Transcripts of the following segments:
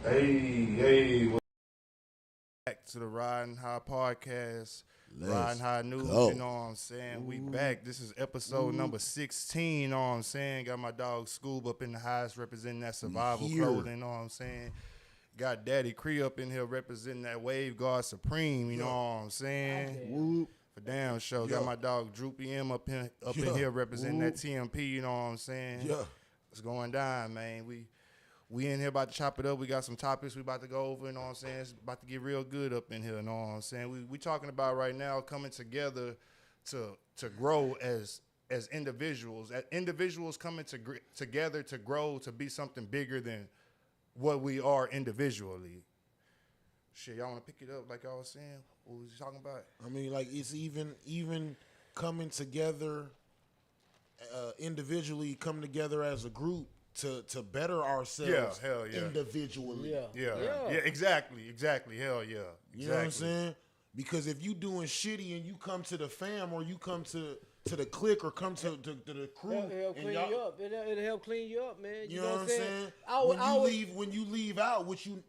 Welcome back to the Riding High podcast. Riding High News, go. you know what I'm saying? We back. This is episode number 16, you know what I'm saying? Got my dog Scoob up in the house representing that survival clothing, you know what I'm saying? Got Daddy Cree up in here representing that Wave Guard Supreme, you know what I'm saying? For damn show. Got my dog Droopy M up in here representing that TMP, you know what I'm saying? Yeah. It's going down, man. We in here about to chop it up. We got some topics we about to go over, you know what I'm saying? It's about to get real good up in here, you know what I'm saying? We talking about right now coming together to grow as individuals. Individuals coming together to grow to be something bigger than what we are individually. Shit, y'all want to pick it up like I was saying? What was you talking about? I mean, like, it's even coming together individually, coming together as a group to better ourselves individually. Yeah, exactly. Hell yeah. Exactly. You know what I'm saying? Because if you doing shitty and you come to the fam or you come to the clique or come to the crew, it'll clean you up. It'll help clean you up, man. You know what I'm saying? When you leave out, which you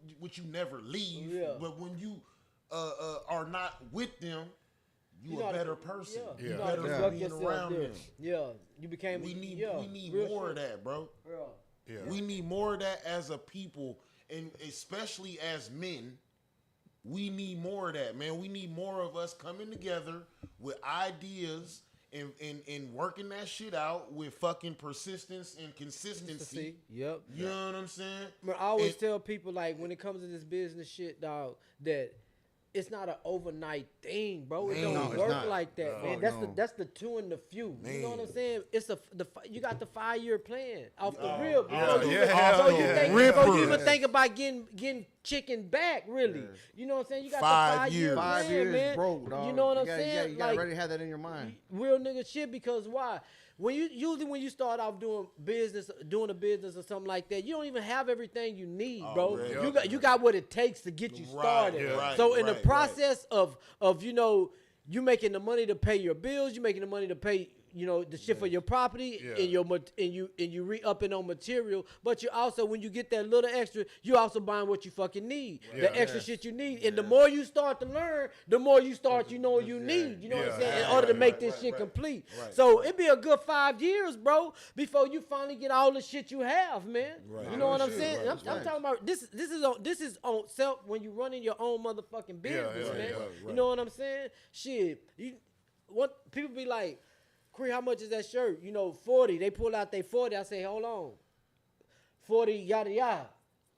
never leave, but when you are not with them, you a better person. You better for being around them. Yeah, you became. We need more of that, bro. Yeah. We need more of that as a people, and especially as men. We need more of that, man. We need more of us coming together with ideas and working that shit out with fucking persistence and consistency. Yep. You know what I'm saying? I always tell people, like, when it comes to this business shit, dog, that it's not an overnight thing, bro. It don't work like that, man. That's the two and the few. Man. You know what I'm saying? It's you got the 5-year plan off the real. Before you even think about getting chicken back, really. You know what I'm saying? You got 5 the 5-year plan, 5 years man. broke, dog. You know what I'm saying? You gotta already have that in your mind. Real nigga shit, because why? When you start off doing a business or something like that, you don't even have everything you need, bro. Really? You got what it takes to get you started. So in the process of you making the money to pay your bills, you making the money to pay the shit for your property and you re-upping on material, but you also, when you get that little extra, you also buying what you fucking need, the extra shit you need, and the more you start to learn, the more you start you need, you know what I'm saying, in order to make this shit complete. So it'd be a good 5 years, bro, before you finally get all the shit you have, man. You know what I'm saying? I'm talking about this is on self, when you running your own motherfucking business, man. You know what I'm saying? Shit, what people be like, Cree, how much is that shirt? 40. They pull out they 40. I say, hold on. 40, yada, yada.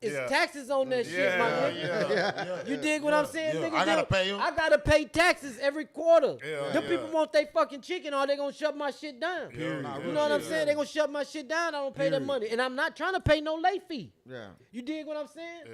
It's taxes on that shit, my nigga. You dig what I'm saying, nigga? I gotta pay them. I gotta pay taxes every quarter. Them people want they fucking chicken, or they gonna shut my shit down. You know what I'm saying? They gonna shut my shit down. I don't pay that money, and I'm not trying to pay no late fee. You dig what I'm saying?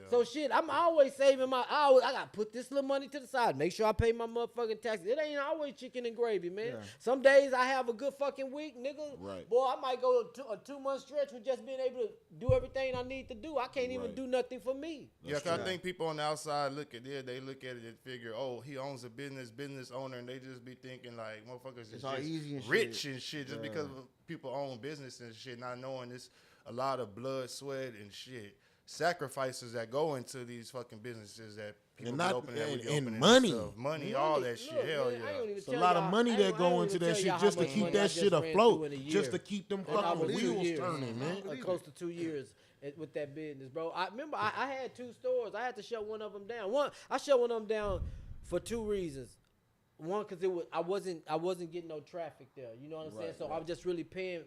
So shit, I'm always saving I gotta put this little money to the side. Make sure I pay my motherfucking taxes. It ain't always chicken and gravy, man. Some days I have a good fucking week, nigga. Boy, I might go a 2-month stretch with just being able to do everything I need to do. I can't even do nothing for me. Cause I think people on the outside look at it, they look at it and figure, oh, he owns a business owner, and they just be thinking like, motherfuckers is just easy and rich and shit just because people own business and shit, not knowing it's a lot of blood, sweat, and shit, sacrifices that go into these fucking businesses that people and money, all that shit. Hell yeah, it's a lot of money that go into that shit just to keep that shit afloat, just to keep them fucking wheels turning, man. Close to 2 years. With that business, bro. I remember I had 2 stores. I had to shut one of them down. I shut one of them down for 2 reasons. One, because I wasn't getting no traffic there. You know what I'm saying? So I was just really paying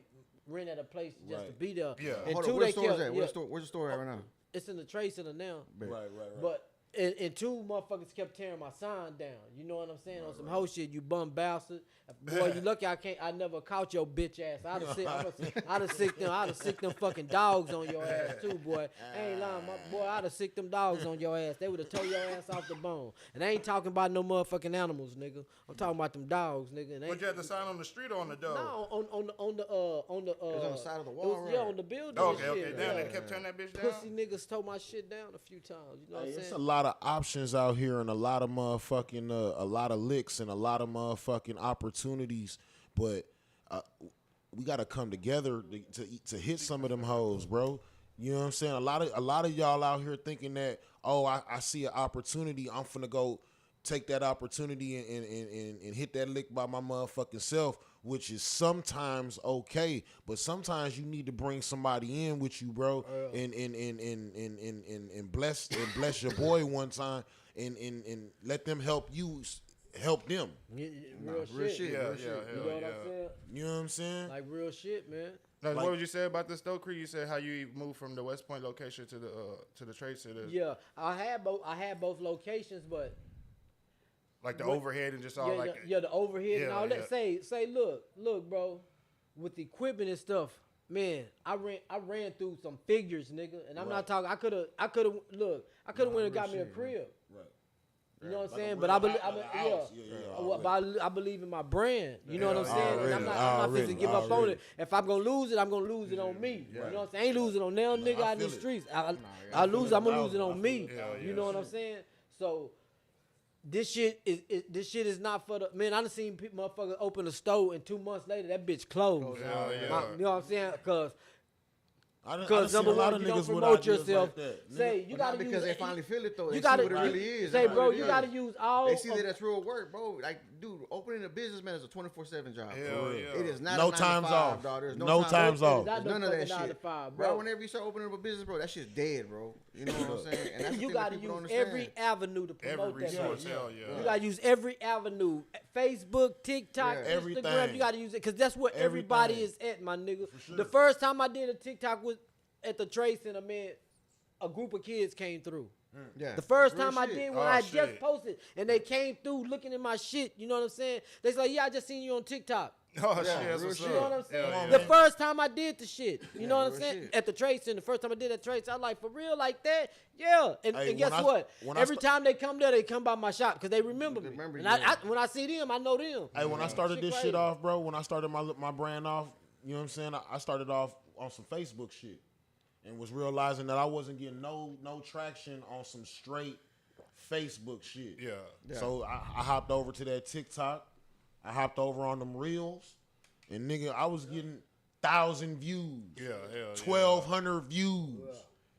rent at a place just to be there. And 2, where's the store at right now? It's in the trade center now. Right. But and 2 motherfuckers kept tearing my sign down. You know what I'm saying? On some whole shit, you bum bastard. Boy, you lucky I never caught your bitch ass. I'd have sick them fucking dogs on your ass too, boy. I ain't lying, I'd have sick them dogs on your ass. They would have tore your ass off the bone. And I ain't talking about no motherfucking animals, nigga. I'm talking about them dogs, nigga. But you had the sign on the street or on the dog? No, on the it was on the side of the wall, right? Yeah, on the building. Okay. Damn, they kept tearing that bitch down. Pussy niggas tore my shit down a few times. You know what I'm saying? It's a lot of options out here and a lot of motherfucking a lot of licks and a lot of motherfucking opportunities, but we gotta come together to hit some of them hoes, bro. You know what I'm saying? A lot of y'all out here thinking that, oh, I see an opportunity, I'm finna go take that opportunity and hit that lick by my motherfucking self, which is sometimes okay, but sometimes you need to bring somebody in with you, bro, and bless your boy one time and let them help you help them. Real shit. Yeah, You know what I'm saying? You know what I'm saying? Like real shit, man. Now, Like- what would you say about the Stoke Creek? You said how you moved from the West Point location to the Trade Center. Yeah, I had both locations, but Like the overhead and just all the overhead and all that. Say, look, bro, with the equipment and stuff, man, I ran through some figures, nigga, and I'm not talking. I could have went and got me a crib. Right. You know what I'm Like a saying? real But I house. but I believe in my brand. You know what I'm saying? And I'm not Already. finna give up on it. If I'm gonna lose it, I'm gonna lose it on me. You know what I'm saying? I ain't losing on now nigga out in the feel it. streets. I lose. I'm gonna lose it on me. Yeah, You know what I'm saying? So this shit is not for the man. I done seen motherfuckers open a store and 2 months later that bitch closed. You know what I'm saying? Because number one, you don't promote yourself. Say you gotta because use, they finally feel it though. They you see gotta what it really is. say, That's bro. what it You is. gotta use all. They see that that's real work, bro. Like, dude, opening a business, man, is a 24/7 job. Hell yeah. It is not No a 9 times to 5, off. dog. There's No times off. Not None of that 9 to shit, 5, bro. bro. Whenever you start opening up a business, bro, that shit's dead, bro. You know what I'm saying? And that's the You thing that gotta people don't use understand. every avenue to promote Every that. resource, shit. hell yeah. You gotta use every avenue. Facebook, TikTok, Yeah. Instagram. Everything. You gotta use it because that's where everybody is at, my nigga. The first time I did a TikTok was at the Trade Center, man. A group of kids came through. Yeah. The first Real time I shit. did when Oh, I had shit. just posted and they came through looking at my shit, you know what I'm saying? They say, yeah, I just seen you on TikTok. Oh Yeah, shit, that's real what's shit. You know what I'm up. saying? Hell The yeah. first time I did the shit, you know what I'm real saying? shit. At the Trade Center, the first time I did that Trade Center, I'm like, for real, like that? Yeah. And Hey, guess when I- what? when I Every sta- time they come there, they come by my shop because they remember me. Remember And you, yeah. when I see them, I know them. Hey, when I started Shit this crazy. shit off, bro, when I started my brand off, you know what I'm saying? I started off on some Facebook shit and was realizing that I wasn't getting no traction on some straight Facebook shit. Yeah. So I hopped over to that TikTok. I hopped over on them reels, and nigga, I was getting 1,000 views. Yeah, hell yeah. 1,200 views.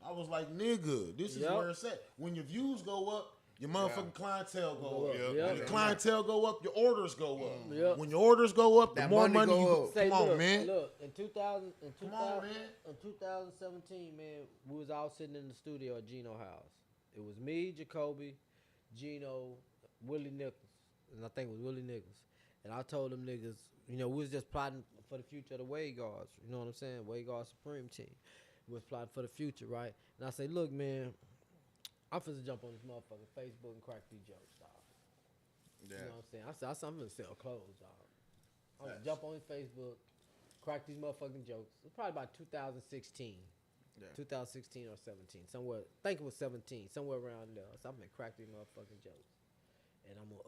I was like, nigga, this is Yep. where it's at. When your views go up, your motherfucking clientele go up. Yep. When Yep. your clientele go up, your orders go up. Yep. When your orders go up, the That more money money go you up. come on, man. Look, in 2000, Come on, man. in 2017, man, we was all sitting in the studio at Gino house. It was me, Jacoby, Gino, Willie Nichols, and I think it was Willie Nichols. And I told them niggas, you know, we was just plotting for the future of the Way Guards. You know what I'm saying? Way Guard Supreme Team. We was plotting for the future, right? And I say, look, man, I'm finna jump on this motherfucking Facebook and crack these jokes, dog. You know what I'm saying? I said, I'm finna sell clothes, dog. I'm gonna jump on Facebook, crack these motherfucking jokes. It was probably about 2016. 2016 or 17. Somewhere, I think it was 17. Somewhere around there. So I'm gonna crack these motherfucking jokes. And I'm gonna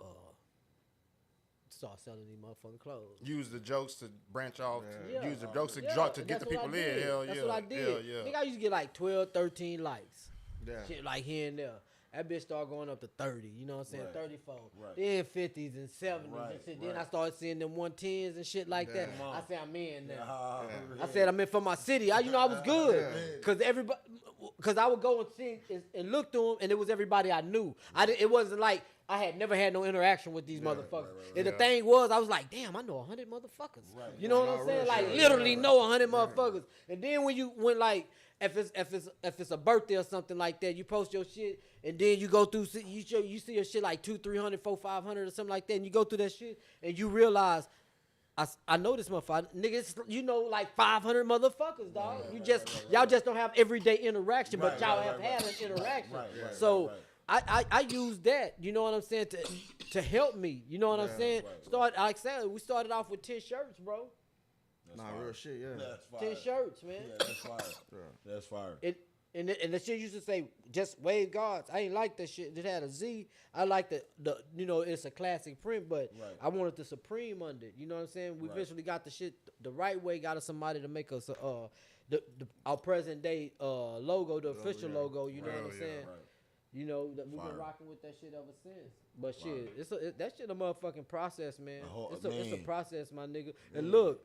start selling these motherfucking clothes. Use the jokes to branch off. Yeah. Use the jokes to Yeah, drop to and get the that's what people I in. did. Hell That's yeah. what I did. Hell yeah. Nigga, I used to get like 12, 13 likes. Yeah. Shit like here and there. That bitch started going up to 30, you know what I'm saying? Right. 34. Right. Then 50s and 70s Right, and shit. right. Then I started seeing them 110s and shit like that. Come on. I said, I'm in now. Yeah. I said, I'm in for my city. I was good. Because I would go and see and look through them, and it was everybody I knew. It wasn't like I had never had no interaction with these motherfuckers. And the thing was, I was like, damn, I know 100 motherfuckers. You know what I'm saying? Like, literally know 100 motherfuckers. And then when like, if it's a birthday or something like that, you post your shit, and then you go through, you see your shit like 200, 300, 400, 500 or something like that, and you go through that shit, and you realize, I know this motherfucker, nigga. It's, you know, like 500 motherfuckers, dog. Y'all just don't have everyday interaction, but y'all have had an interaction. So I use that, you know what I'm saying, to help me. You know what I'm saying? Like I said, we started off with 10 shirts, bro. Nah, real shit, yeah. That's fire. 10 shirts, man. Yeah, that's fire. That's fire. And the shit used to say just Wave Guards. I ain't like that shit. It had a Z. I like the you know, it's a classic print, but I wanted the Supreme under it. You know what I'm saying? We eventually got the shit the right way. Got us somebody to make us our present day logo, the official logo. You know what I'm saying? You know that we've been rocking with that shit ever since. But shit, that shit a motherfucking process, man. It's a process, my nigga. And look.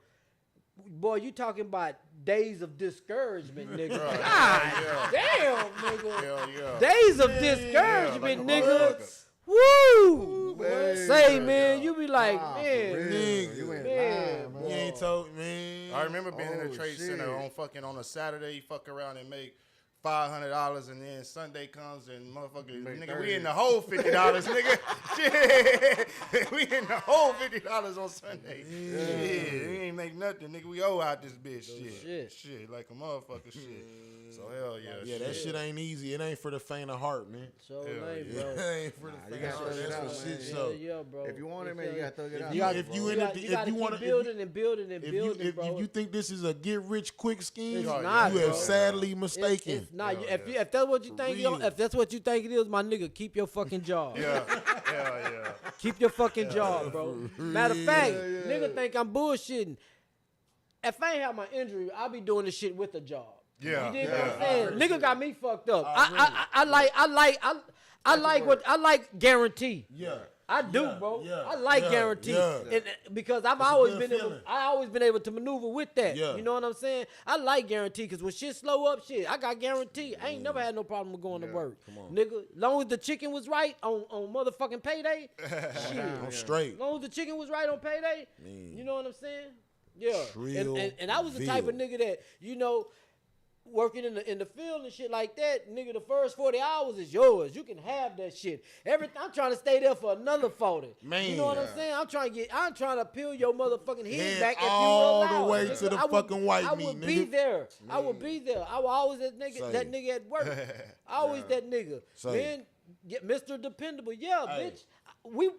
boy, you talking about days of discouragement, nigga. Right. God damn, nigga. Hell yeah. Days of discouragement, like a nigga. Woo! Man. Say, man, you be like, Nah, man. for real. Nigga. You ain't Man, lying, You man. ain't told man. I remember being in the Oh, trade shit. center on a Saturday. You fuck around and make $500, and then Sunday comes and motherfucker, Make nigga, 30. we in the whole $50, nigga. Shit, we in the whole $50 on Sunday. Shit, we ain't make nothing, nigga. We owe out this bitch. Shit, like a motherfucker. Shit. So hell yeah. Yeah, that shit ain't easy. It ain't for the faint of heart, man. So Hell lame, yeah. bro. It ain't for the You faint gotta of heart. thug it That's out, what man. shit Yeah, so. yeah, bro. If you want it, man, you gotta thug it out. you- man, if bro. you in gotta if you wanna- keep building and building and If building, bro. you think this is a get rich quick scheme, It's you not, have bro. sadly mistaken. It's not. Yeah, If that's what you For think, real. if that's what you think it is, my nigga, keep your fucking job. Yeah, yeah. Keep your fucking job, bro. Matter of fact, nigga think I'm bullshitting. If I ain't have my injury, I'll be doing this shit with a job. Yeah, You dig yeah. what I'm saying? Nigga got me fucked up. I like guarantee. Yeah. I do, Yeah, bro. yeah, I like yeah, guarantee, yeah. and because I've a always good been able, feeling. I always been able to maneuver with that. Yeah. You know what I'm saying? I like guarantee because when shit slow up, shit, I got guarantee. I ain't never had no problem with going to work, nigga. Long as the chicken was right on motherfucking payday, shit. I'm straight. Long as the chicken was right on payday, you know what I'm saying? Yeah. Trill And I was the type of Ville. nigga that, you know, working in the field and shit like that, nigga, the first 40 hours is yours. You can have that shit. I'm trying to stay there for another 40. Man. You know what I'm saying? I'm trying to peel your motherfucking head Head back if you all will the allow way it, to nigga. the I would- fucking white I meat, would be nigga. there. I would be there. I will always that Say. nigga at work. Always that nigga. Say. Man, get Mr. Dependable. Yeah, Hey. bitch. We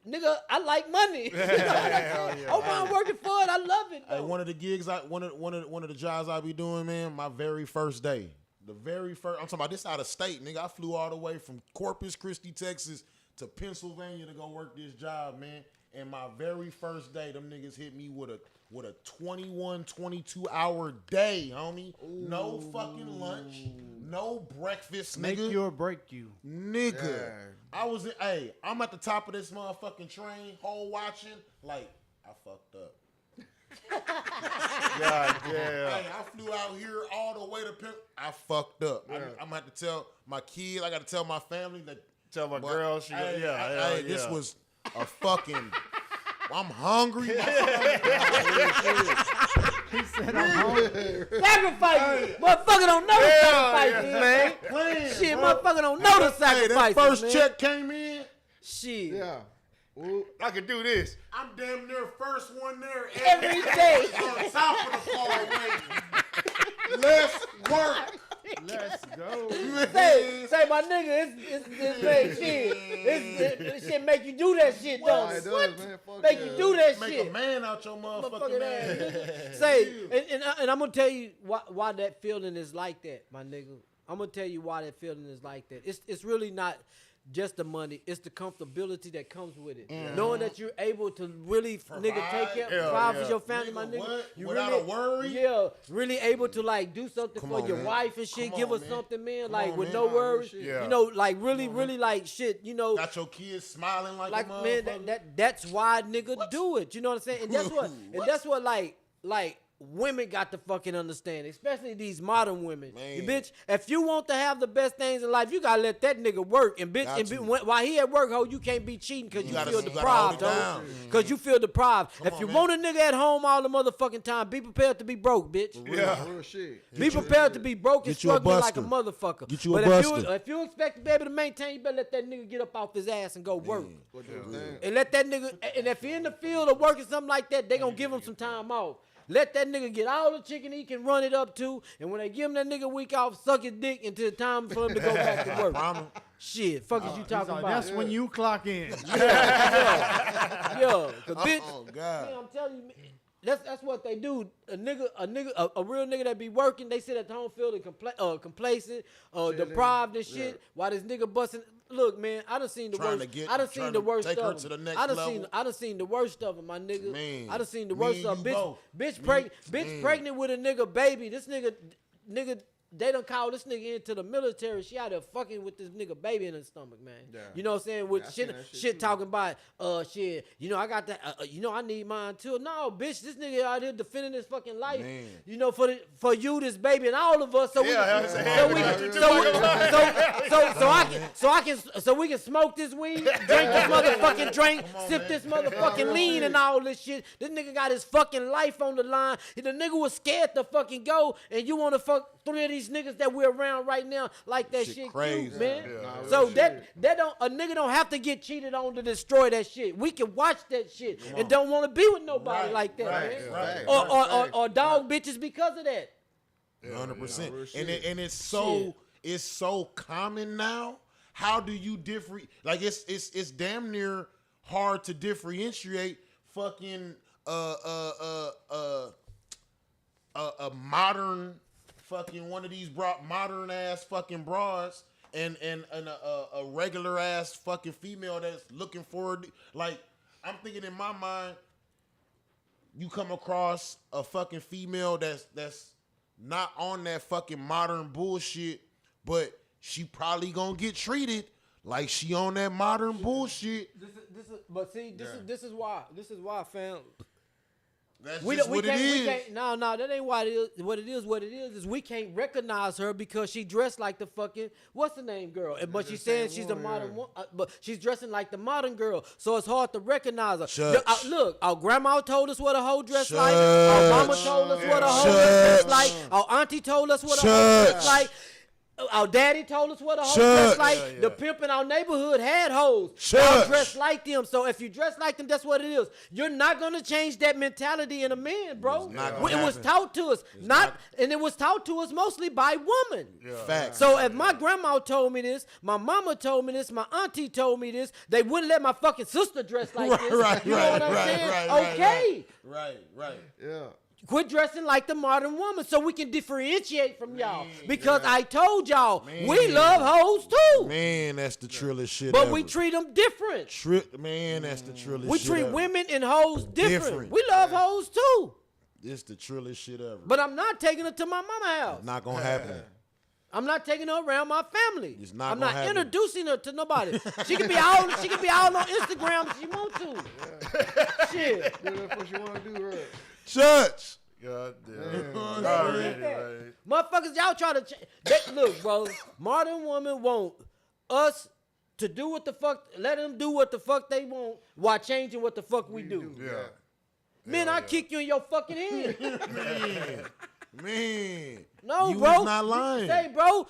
nigga, I like money. You know what I'm saying? Oh, I'm working for it. I love it. Hey, though. one of the gigs, one of the jobs I be doing, man. My very first day, I'm talking about this out of state, nigga. I flew all the way from Corpus Christi, Texas, to Pennsylvania to go work this job, man. And my very first day, them niggas hit me with a 21, 22 hour day, homie. No fucking lunch, no breakfast, Make nigga. you or break you. Nigga, Yeah. I'm at the top of this motherfucking train, whole watching, like, I fucked up. God damn. Hey, I flew out here all the way to I fucked up. I'm gonna have to tell my kid, I gotta tell my family that. Tell my but, girl she hey, yeah. hey, this was a fucking. I'm hungry. He said, I'm hungry. Sacrifices. Motherfucker don't know the sacrifices, man. Playing, Shit, bro. motherfucker don't know the Hey, sacrifices, that first man. check came in. Shit. Yeah. Ooh. I could do this. I'm damn near first one there Every day. on top of the car waiting. Let's work. Let's go. Say, my nigga, it's man, shit. Shit make you do that shit, Oh, though. it does, man. Fuck Make yeah. you do that Make shit. a man out your motherfucking Motherfucking ass. ass. Say, and I'm gonna tell you why that feeling is like that, my nigga. I'm gonna tell you why that feeling is like that. It's really not just the money, it's the comfortability that comes with it. Knowing that you're able to really nigga take care, Hell provide yeah. for your family, my Nigga, nigga. what? You Without really, a worry? Yeah, really able to like do something Come for on, your man. wife and shit. Come Give on, her man. something, man, Come like on, with man. no Nah, worries. real shit. Yeah. You know, like really like shit, you know. Got your kids smiling like Like a man, motherfucker. that's why nigga do it. You know what I'm saying? And that's what like women got to fucking understand, especially these modern women. Man. You bitch, if you want to have the best things in life, you gotta let that nigga work. And bitch, Got to. while he at work, ho, you can't be cheating because you gotta- feel you gotta deprived, hold it ho. down. Because you feel deprived. Come if on, you man. want a nigga at home all the motherfucking time, be prepared to be broke, bitch. Yeah. Real shit. Be prepared to be broke and Get you a struggling like a buster. motherfucker. Get you a but buster. if you expect to be able to maintain, you better let that nigga get up off his ass and go work. What you understand? And let that nigga, and if he in the field or working something like that, they gonna give him some time off. Let that nigga get all the chicken he can run it up to, and when they give him that nigga week off, suck his dick until it's time for him to go back to work. Promise. Shit, fuck is you talking So about? that's when you clock in. Yeah, cause bitch, Oh God. man, I'm telling you, man, that's what they do. A real nigga that be working, they sit at the home field and complacent, deprived and shit. While this nigga busting. Look, man, I done seen the Trying worst. to get- I done seen trying the to worst take her of to them. the next I level. done seen the worst of them, my nigga. Man, I done seen the me worst and of you them. both. Bitch pregnant with a nigga baby. This nigga they done called this nigga into the military. She out there fucking with this nigga baby in her stomach, man. Yeah. You know what I'm saying? With Yeah, I seen shit, that shit shit too. talking about, shit. You know, I got that. You know, I need mine too. No, bitch, this nigga out here defending his fucking life. Man. You know, for you, this baby, and all of us. So we can smoke this weed, drink this motherfucking drink, sip this motherfucking lean and all this shit. This nigga got his fucking life on the line. The nigga was scared to fucking go, and you want to fuck 3 of these niggas that we're around right now like that shit crazy, cute, man. Yeah. Nah, So real that don't a nigga don't have to get cheated on to destroy that shit. We can watch that shit and don't want to be with nobody like that, man. Right. Or dog bitches because of that. 100%. real And shit. it's so common now. How do you like it's damn near hard to differentiate fucking a modern fucking one of these modern ass fucking bras and a regular ass fucking female that's looking for like I'm thinking in my mind you come across a fucking female that's not on that fucking modern bullshit, but she probably gonna get treated like she on that modern bullshit. This is why, fam. That's We just don't, we what it can't, is. we can't, no, that ain't why it is. What it is we can't recognize her because she dressed like the fucking, what's the name girl? But she's saying she's a modern woman, but she's dressing like the modern girl, so it's hard to recognize her. Shush. Look, our grandma told us what a hoe dressed Shush. like. Our mama told us what a hoe dressed like. Our auntie told us what a hoe dressed Shush. like. Our daddy told us what a hoe Shush. dressed like. Yeah. The pimp in our neighborhood had hoes. Shush. Y'all dressed like them. So if you dress like them, that's what it is. You're not gonna change that mentality in a man, bro. not It gonna was happen. taught to us, and it was taught to us mostly by women. Facts. So if my grandma told me this, my mama told me this, my auntie told me this, they wouldn't let my fucking sister dress like this. You know what I'm saying? Okay. Right. Yeah. Quit dressing like the modern woman so we can differentiate from y'all. Because I told y'all, we love hoes too. Man, that's the trillest shit But ever. we treat them different. Man, that's the trillest We shit treat ever. women and hoes different. Different. We love hoes too. This the trillest shit ever. But I'm not taking her to my mama house. Not gonna happen. I'm not taking her around my family. It's not I'm gonna not happen. introducing her to nobody. She can be all on Instagram if she want to. Shit. That's what you want to do, right? Church. God damn. They Already, did that. right. Motherfuckers, y'all try to look, bro. Modern women want us to do what the fuck. Let them do what the fuck they want while changing what the fuck we do. Yeah. Man, I kick you in your fucking head. Man. No, You bro. was not lying. Say, bro.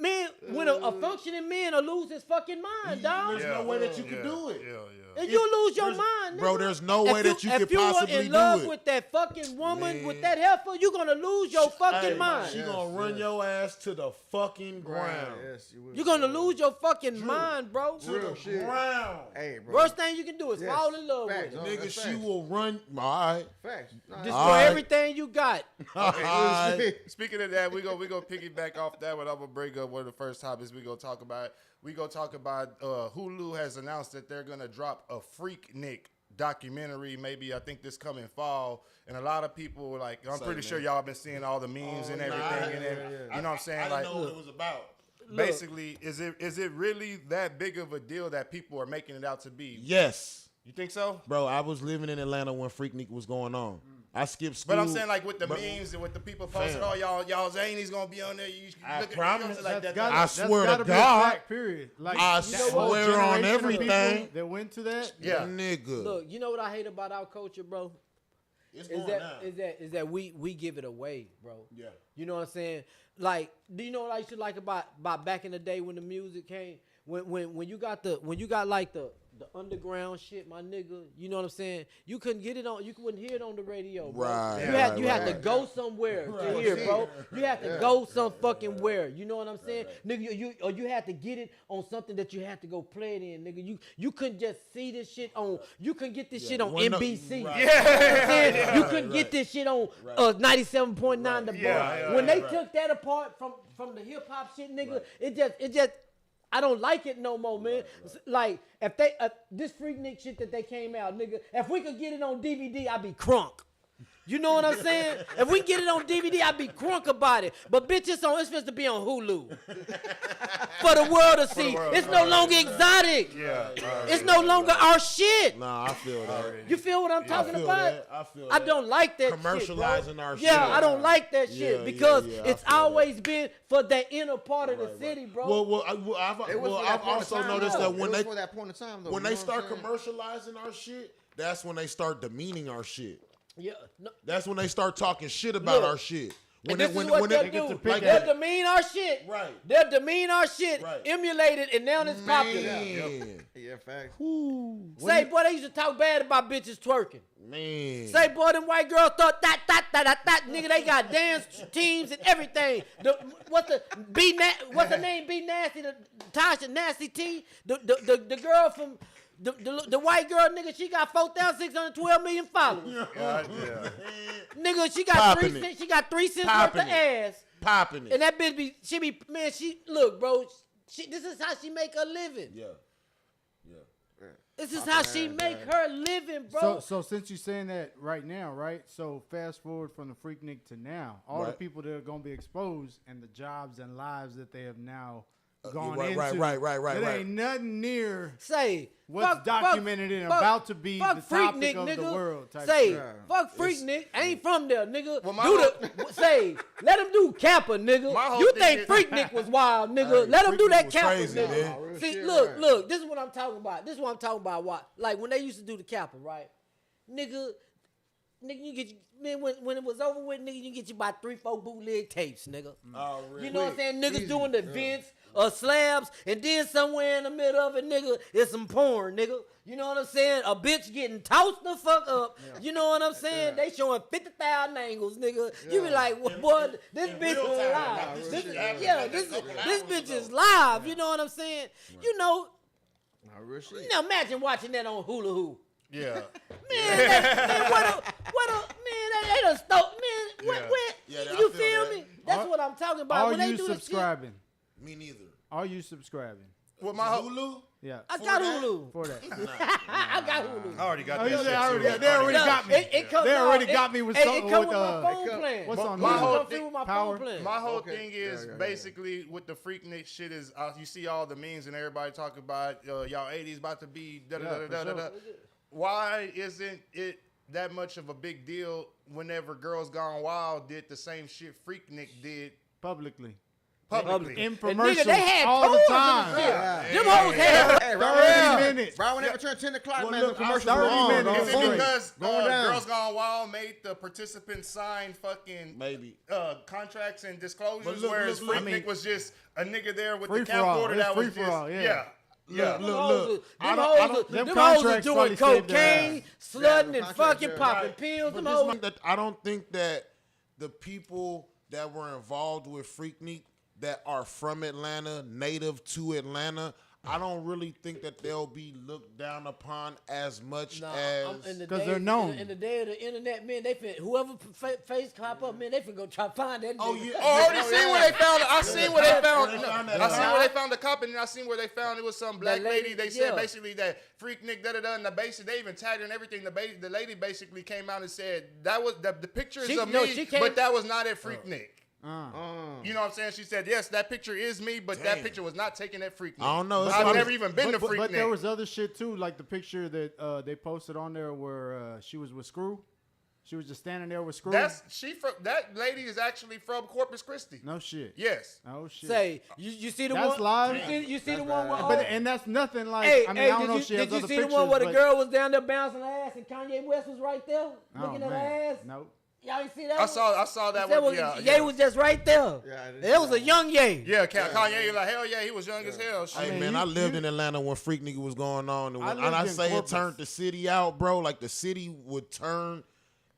Man, when a functioning man will lose his fucking mind, dog. There's no way that you can do it. Yeah. And you lose your mind, nigga. Bro, there's no way that you could if you possibly were in do love it. with that fucking woman, Man. with that heifer, you're gonna lose your fucking Hey, mind. She gonna run your ass to the fucking ground. Yes, you will. You're gonna lose your fucking mind, bro. To Real the shit. ground. Hey, bro. Worst thing you can do is Yes. fall in love Facts. with her. Oh, Nigga, that's she facts. will run. All right. Facts. Nah, Destroy All right. everything you got. All right. Speaking of that, we gonna piggyback off that. What I'm gonna bring up one of the first topics we gonna talk about. We gonna talk about Hulu has announced that they're gonna drop a Freaknik documentary. Maybe I think this coming fall, and a lot of people like. I'm pretty sure y'all been seeing all the memes and everything. You know what I'm saying? I Like, didn't know what it was about. basically, is it really that big of a deal that people are making it out to be? Yes. You think so? Bro, I was living in Atlanta when Freaknik was going on. I skipped school. But I'm saying, like, with the memes and with the people posting, Fam. oh, y'all Zany's gonna be on there. You I look at promise. it like that. I swear to gotta be a God. fact, period. Like, I that whole swear on generation of everything. people that went to that. Yeah. Nigga. Look, you know what I hate about our culture, bro? It's Is going that down. is that we give it away, bro. Yeah. You know what I'm saying? Like, do you know what I used to like about back in the day when the music came? When you got like the underground shit, my nigga, you know what I'm saying? You couldn't get it on, you wouldn't hear it on the radio, bro. Right, You had to go somewhere to hear, bro. You had to go some fucking where. You know what I'm saying? Nigga, you had to get it on something that you had to go play it in, nigga. You couldn't just see this shit on, you couldn't get this shit on Well, no, NBC. right. You know what I'm saying? You couldn't get this shit on 97.9 The Bar. Yeah, When they took that apart from the hip hop shit, nigga, it just I don't like it no more, man. Like, if this Freaknik shit that they came out, nigga, if we could get it on DVD, I'd be crunk. You know what I'm saying? If we get it on DVD, I'd be crunk about it. But bitch, it's supposed to be on Hulu. For the world to see. It's no longer exotic. Yeah. It's no longer our shit. Nah, I feel that. You feel what I'm talking about? I feel I that. don't like that Commercializing shit, bro. our shit. Yeah, I don't like that shit Yeah, because yeah, it's I feel always been for that inner part of the city, bro. Well, I've also noticed that when they for that point in time, though, when you they know what start I'm saying? commercializing our shit, that's when they start demeaning our shit. Yeah, no. That's when they start talking shit about Look, our shit. And this is what they'll do. like They'll that. demean our shit. Right. They'll demean our shit, Right. emulate it, and now it's popular. Man. Yeah, facts. Say, boy, they used to talk bad about bitches twerking. Man. Say, boy, them white girls thought that, nigga, they got dance teams and everything. What's the name? Be Nasty, Tasha Nasty T, the girl from the white girl, nigga, she got 4,612 million followers. God, yeah. Nigga, she got Popping 3 it. cents. She got 3 cents Popping worth of it. ass, Popping it. and that bitch she look, bro. This is how she make her living. Yeah. This is how she make her living, bro. So since you're saying that right now, right? So fast forward from the Freaknik to now, all the Right. people that are gonna be exposed and the jobs and lives that they have now gone right, into. right. It ain't nothing near Say what's documented and about to be the topic of the world type Say, shit. fuck Freaknik. I ain't from there, nigga. Well, say, let him do Kappa, nigga. My whole You thing think is- Freaknik was wild, nigga. Let him do Freaknik that was Kappa, crazy, nigga. man. Real See, shit, look, right. look. This is what I'm talking about. This is what I'm talking about. What? Like when they used to do the Kappa, right? Nigga, you get man when it was over with, nigga, you get you about 3-4 bootleg tapes, nigga. Oh, really? You know what I'm saying? Niggas Easy. doing the vents or slabs, and then somewhere in the middle of it, nigga, is some porn, nigga. You know what I'm saying? A bitch getting tossed the fuck up. You know what I'm saying? They showing 50,000 angles, nigga. You be like, well, boy, this bitch real is time, live. like, this This, shit happened yeah, like a this couple bitch hours is ago. live. You know what I'm saying? You know, Nah, real shit. now imagine watching that on Hula Hoo. Yeah. Man, what a man, they done stole, man, what, Yeah, I you feel feel that. me? That's what I'm talking about. Are When they you do the shit, subscribing? Me neither. Are you subscribing? Well, my whole, Hulu? Yeah. I got that? Hulu. For that. I got Hulu. I already got Oh, that you shit. said I already too. got- they already No, got me. They already got me with it something come with, with my phone plan. what's on My there? whole Come through with my Power? phone plan. My whole Okay. thing is Yeah. basically with the Freaknik shit is you see all the memes and everybody talking about y'all 80s about to be da da Yeah, da for da da da. sure. Why isn't it that much of a big deal whenever Girls Gone Wild did the same shit Freaknik did Publicly. publicly? In And commercials nigga, they had all the tours time. in the shit. Yeah. Them hoes had. Hey, 30 minutes. Right when they return 10 o'clock, Well, man, look, the commercials 30 were on. minutes. Is dog. it Boom. because Going down. Girls Gone Wild made the participants sign fucking Maybe. contracts and disclosures, But look, whereas look, Freaknik I mean, was just a nigga there with free the for all. camcorder It's that was free for just all, yeah. yeah. Look. Them I hoes don't- them them hoes was contracts doing probably saved their cocaine, ass. slutting, Yeah, and the contracts, fucking yeah. popping Right. pills. But Them this hoes. one that I don't think that the people that were involved with Freaknik that are from Atlanta, native to Atlanta, I don't really think that they'll be looked down upon as much Nah, as. in the 'Cause days- they're known. In the day of the internet, man, they fin whoever face pop up, man, they finna go try to find that. Oh, nigga. yeah. Oh, I already seen where they found it. I seen where they found Where it. they found that I seen lie. where they found the cop, and I seen where they found it was some black lady, lady. They said yeah. basically that Freaknik da da da, and the basic they even tagged her and everything. The lady basically came out and said that was the picture is She- of no, me, she came- but that was not at Freaknik. Mm. You know what I'm saying? She said, yes, that picture is me, but that Damn. picture was not taken at Freaknik. I don't know. It's I've like- never even been to Freaknik. But there was other shit too, like the picture that they posted on there where she was with Screw. She was just standing there with Screw. That lady is actually from Corpus Christi. No shit. Yes. Oh shit. Say, you see the That's one? live. You see the one with But and that's nothing like. Hey, I mean, hey, I don't know if she has did you other see pictures. the one where the but- girl was down there bouncing her ass and Kanye West was right there Oh, looking at her man. ass? No. Y'all ain't see that? I saw that one. Yeah, Ye was just right there. Yeah, I didn't There was see a young Ye. Yeah, Kanye was like, hell yeah, he was young as hell. Shit. Hey, mean, man, you- I lived you- in Atlanta when Freaknik was going on. And, I when, and lived I in say Corpus. it turned the city out, bro. Like, the city would turn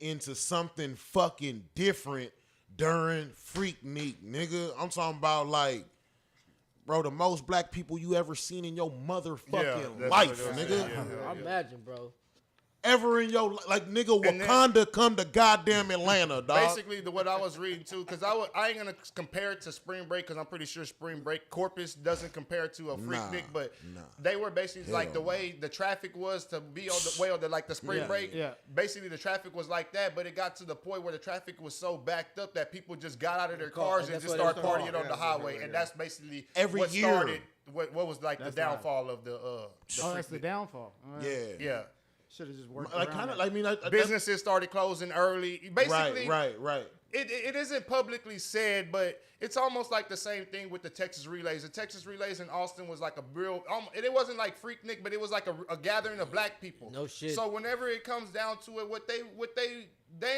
into something fucking different during Freaknik, nigga. I'm talking about, like, bro, the most black people you ever seen in your motherfucking that's life, what it was. nigga. Yeah. I imagine, bro. ever in your like nigga Wakanda come to goddamn Atlanta, dog. Basically, what I was reading too, because I ain't gonna compare it to Spring Break, because I'm pretty sure Spring Break Corpus doesn't compare to a Freaknik, but they were basically like the way the traffic was to be on the way on the like the Spring Break. Yeah. Basically, the traffic was like that, but it got to the point where the traffic was so backed up that people just got out of their cars and just started partying on the highway, and that's basically every what year. started. What was like the downfall of the that's the downfall. Yeah. Should have just worked. Like kind of like businesses started closing early. Basically, right. It isn't publicly said, but it's almost like the same thing with the Texas Relays. The Texas Relays in Austin was like a real, and it wasn't like Freaknik, but it was like a gathering of black people. No shit. So whenever it comes down to it, what they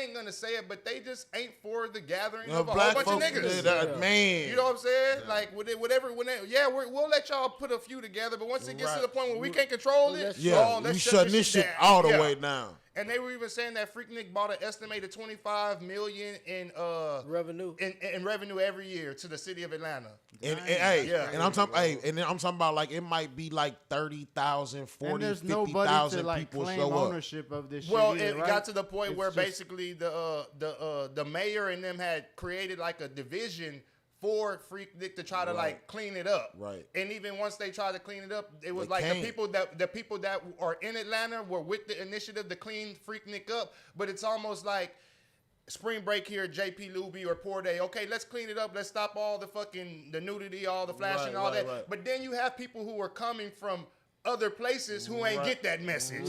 ain't gonna say it, but they just ain't for the gathering of a whole bunch of niggas. Man, you know what I'm saying? Like we'll let y'all put a few together, but once it gets to the point where we can't control it, we shutting this shit all the way down. And they were even saying that Freaknik bought an estimated $25 million in revenue in revenue every year to the city of Atlanta. And I'm talking about like it might be like 30,000, 40, 50,000 like people claim show up. Ownership of this shit. Well, either, it right? got to the point where basically the mayor and them had created like a division for Freaknik to try to like clean it up. Right. And even once they tried to clean it up, it was like the people that are in Atlanta were with the initiative to clean Freaknik up, but it's almost like Spring Break here at JP Luby or Poor Day. Okay, let's clean it up. Let's stop all the nudity, all the flashing, all that. Right. But then you have people who are coming from other places who ain't get that message.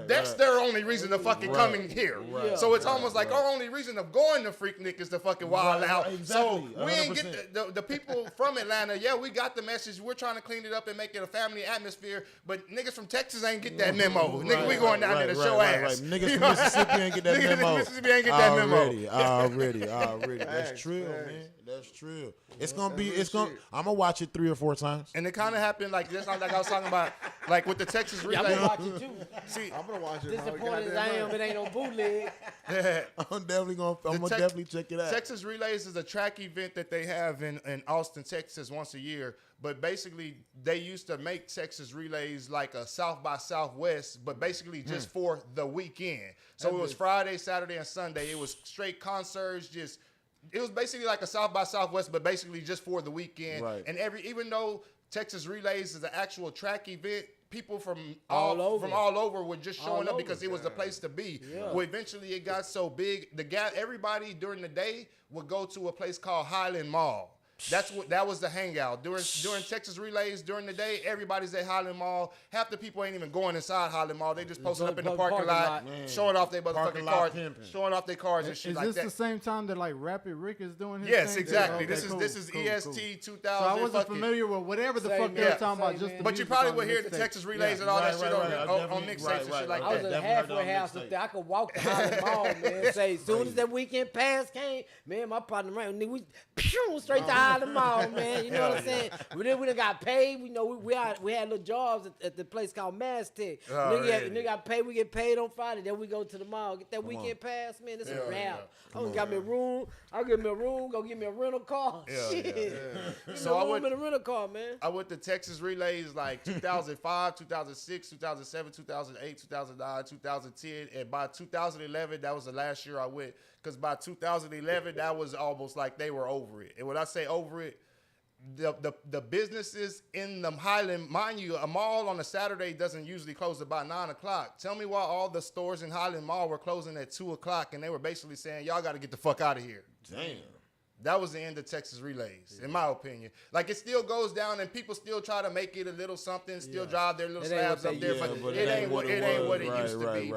That's their only reason of fucking coming here. So it's almost like our only reason of going to Freaknik is to fucking wild out. Exactly. So we ain't get the people from Atlanta, we got the message. We're trying to clean it up and make it a family atmosphere, but niggas from Texas ain't get that memo. Nigga, we going down there to show ass. Niggas from Mississippi ain't get that memo. Niggas from Mississippi ain't get that memo. Already. That's true, man. That's true. I'm gonna watch it 3 or 4 times. And it kind of happened like this, like I was talking about, like with the Texas relay. I'm gonna watch it too. See, I'm gonna watch it. Disappointed as I am, it ain't no bootleg. I'm gonna definitely check it out. Texas Relays is a track event that they have in Austin, Texas once a year. But basically, they used to make Texas Relays like a South by Southwest, but basically just for the weekend. So it was Friday, Saturday, and Sunday. It was straight concerts, it was basically like a South by Southwest, but basically just for the weekend. Right. And even though Texas Relays is an actual track event, people from all over were just showing up because it was the place to be. Yeah. Well, eventually it got so big, everybody during the day would go to a place called Highland Mall. That was the hangout during Texas Relays during the day. Everybody's at Highland Mall. Half the people ain't even going inside Highland Mall. They just posted up in the parking lot, showing off their motherfucking cars, showing off their cars and shit like that. Is this the same time that like Rapid Rick is doing his Yes, thing? exactly. This is EST 2000. So I wasn't familiar with whatever the fuck they were talking about. Just but you probably would hear the Texas Relays and all that shit on mixtapes and shit like that. I was in a halfway house up there. I could walk to Highland Mall, man. Say as soon as that weekend pass came, man, my partner ran, we straight to Highland Mall, man. You know what I'm saying? We done got paid. We had little jobs at the place called Mass Tech. Nigga got paid. We get paid on Friday. Then we go to the mall. Get that weekend pass, man. This is a wrap. I got me a room. I'll give me a room. Go get me a rental car. Shit. So I went in a rental car, man. I went to Texas Relays like 2005, 2006, 2007, 2008, 2009, 2010, and by 2011, that was the last year I went. Because by 2011, that was almost like they were over it. And when I say over it, the businesses in the Highland, mind you, a mall on a Saturday doesn't usually close about 9 o'clock. Tell me why all the stores in Highland Mall were closing at 2 o'clock, and they were basically saying, y'all got to get the fuck out of here. Damn. That was the end of Texas Relays, in my opinion. Like, it still goes down, and people still try to make it a little something, still drive their little slabs up there, but it ain't what it used to be.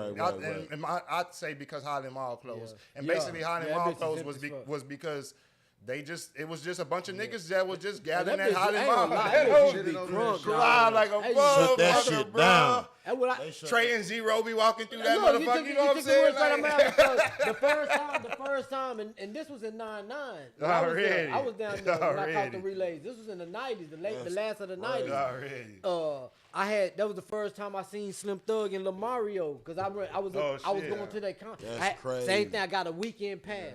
And I'd say because Highland Mall closed. And basically, Highland Mall closed was because it was just a bunch of niggas that was just gathering at Highland Mall. Crowd like a shut that shit down. Trey and Zero be walking through that motherfucker. You know what I'm saying? The first time, and this was in 99. I was down there when I caught the relays. This was in the 90s, the last of the 90s. That was the first time I seen Slim Thug and Lamario because I was going to that concert. Same thing. I got a weekend pass.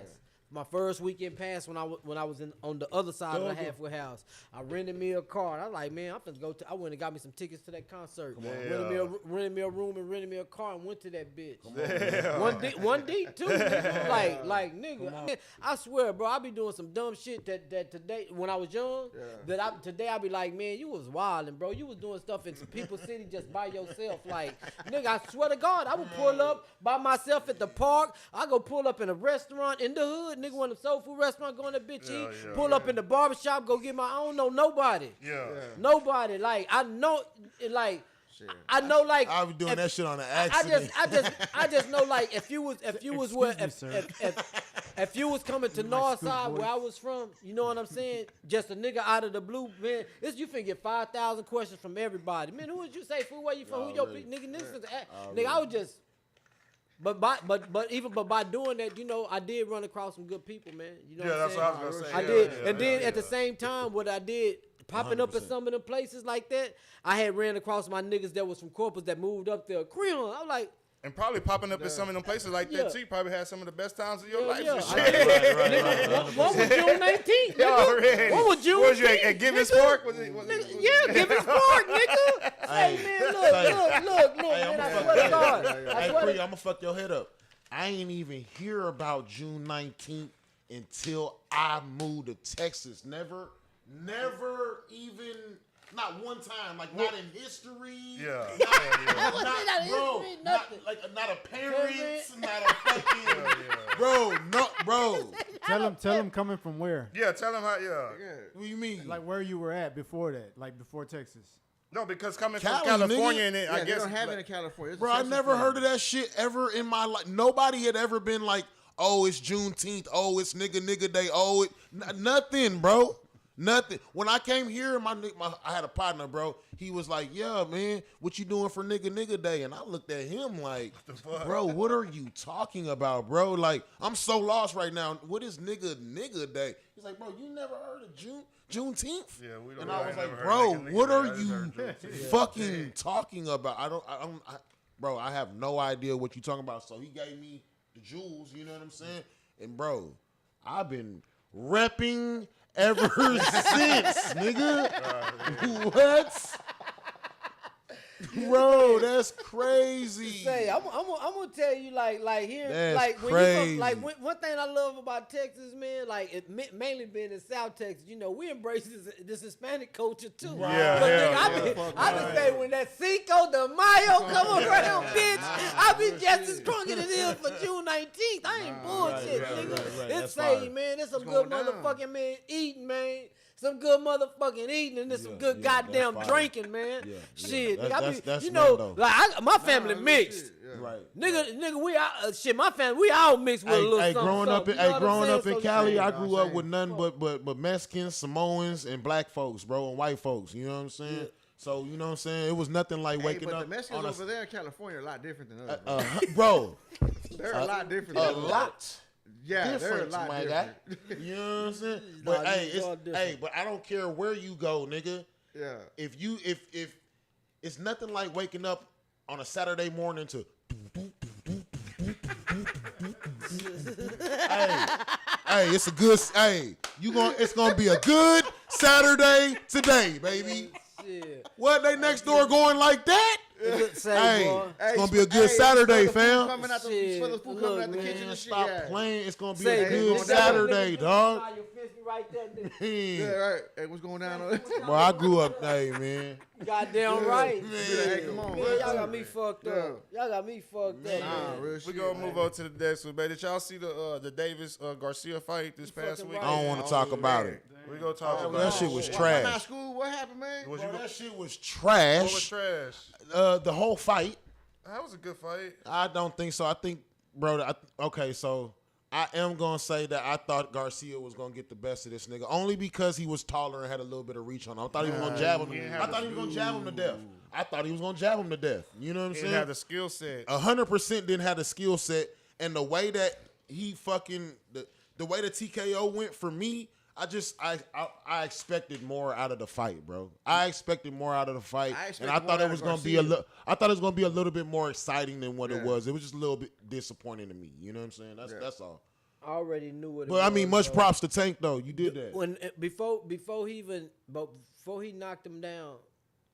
My first weekend pass when I was on the other side of the halfway house. I rented me a car. And I was like, man, I'm finna go to. I went and got me some tickets to that concert. Rented me a room and rented me a car and went to that bitch. One D too. Nigga. like nigga. I swear, bro, I be doing some dumb shit that today when I was young. Yeah. Today I be like, man, you was wildin', bro. You was doing stuff in People's City just by yourself. Like, nigga, I swear to God, I would pull up by myself at the park. I go pull up in a restaurant in the hood. Nigga want a soul food restaurant, go in the bitch eat. Pull up in the barbershop, go get I don't know nobody. Nobody. Like, I know, like, I know, like, I was doing that shit on an accident. I just know, like, if you was coming to Northside where I was from, you know what I'm saying? Just a nigga out of the blue, man. You finna get 5,000 questions from everybody. Man, who would you say? Where you from? Who your nigga? I would just. But by doing that, you know, I did run across some good people, man. You know what I'm saying? That's what I was gonna say. I did, and then at the same time, what I did, popping 100%. Up at some of the places like that, I had ran across my niggas that was from Corpus that moved up there. I was like. And probably popping up in some of them places like that too. You probably had some of the best times of your life. Yeah. Right. What was June 19th? Nigga? What was June 19th? At Gibbons Park? Gibbons Park, nigga. Hey, man, look, man, I swear to God. I'm going to fuck your head up. I ain't even hear about June 19th until I moved to Texas. Never even... Not one time, like not in history. Not a parent, not a fucking bro. Tell him coming from where? Yeah, tell him how. Yeah. What do you mean? Like where you were at before that, like before Texas. No, because coming from California, and I guess they don't have it in California. Bro, I never heard of that shit ever in my life. Nobody had ever been like, oh, it's Juneteenth, oh, it's nigga day, oh, nothing, bro. Nothing. When I came here, I had a partner, bro. He was like, yeah, man, what you doing for nigga day? And I looked at him like, bro, what are you talking about, bro? Like, I'm so lost right now. What is nigga day? He's like, bro, you never heard of Juneteenth? Yeah, we don't. And I was like, bro, what are you fucking talking about? Bro, I have no idea what you talking about. So he gave me the jewels, you know what I'm saying? And bro, I've been repping ever since, nigga. What? Bro, that's crazy. Say, I'm gonna tell you, like here, that's like when crazy. you come, like one thing I love about Texas, man, like it mainly being in South Texas, you know, we embrace this Hispanic culture too. Yeah, I been saying when that Cinco de Mayo come around, bitch, I be just as crunk as it is for June 19th. I ain't bullshit, nigga. Right. It's saying, man, there's some good motherfucking man eating, man. Some good motherfucking eating and there's some good goddamn drinking, man. Shit, that's you know, though. like my family mixed. Right. Nigga, we all my family, we all mixed with a little something. Growing up in Cali, I grew up with nothing but Mexicans, Samoans, and black folks, bro, and white folks. You know what I'm saying? Yeah. So you know what I'm saying? It was nothing like waking up. The Mexicans over there in California are a lot different than us. Bro, they're a lot different. A lot. Yeah, different, my guy. You know what I'm saying? But but I don't care where you go, nigga. Yeah. If it's nothing like waking up on a Saturday morning to it's a good it's gonna be a good Saturday today, baby. Shit. What, they next door going like that? It's gonna be a good Saturday, fam. Stop playing. It's gonna be a good Saturday, dog. Right. Hey, what's going on? Well, I grew up, man. Goddamn right. Man. Hey, come on, man. Y'all got me fucked up. Y'all got me fucked up. We're gonna move on to the next one, baby. Did y'all see the Davis Garcia fight this past week? I don't want to talk about it. We gonna talk about that shit was trash. What happened, man? That shit was trash. What was trash? The whole fight. That was a good fight. I don't think so. I think, bro. Okay, so I am gonna say that I thought Garcia was gonna get the best of this nigga only because he was taller and had a little bit of reach on him. I thought he was gonna jab him. I thought he was gonna jab him to death. I thought he was gonna jab him to death. You know what I'm saying? Didn't have the skill set. 100% didn't have the skill set, and the way that he fucking the way the TKO went for me. I expected more out of the fight, bro. I expected more out of the fight, and I thought it was gonna be I thought it was gonna be a little bit more exciting than what it was. It was just a little bit disappointing to me. You know what I'm saying? That's all. already knew what it But was. I mean, much bro. props to Tank though. You did that. When before he knocked him down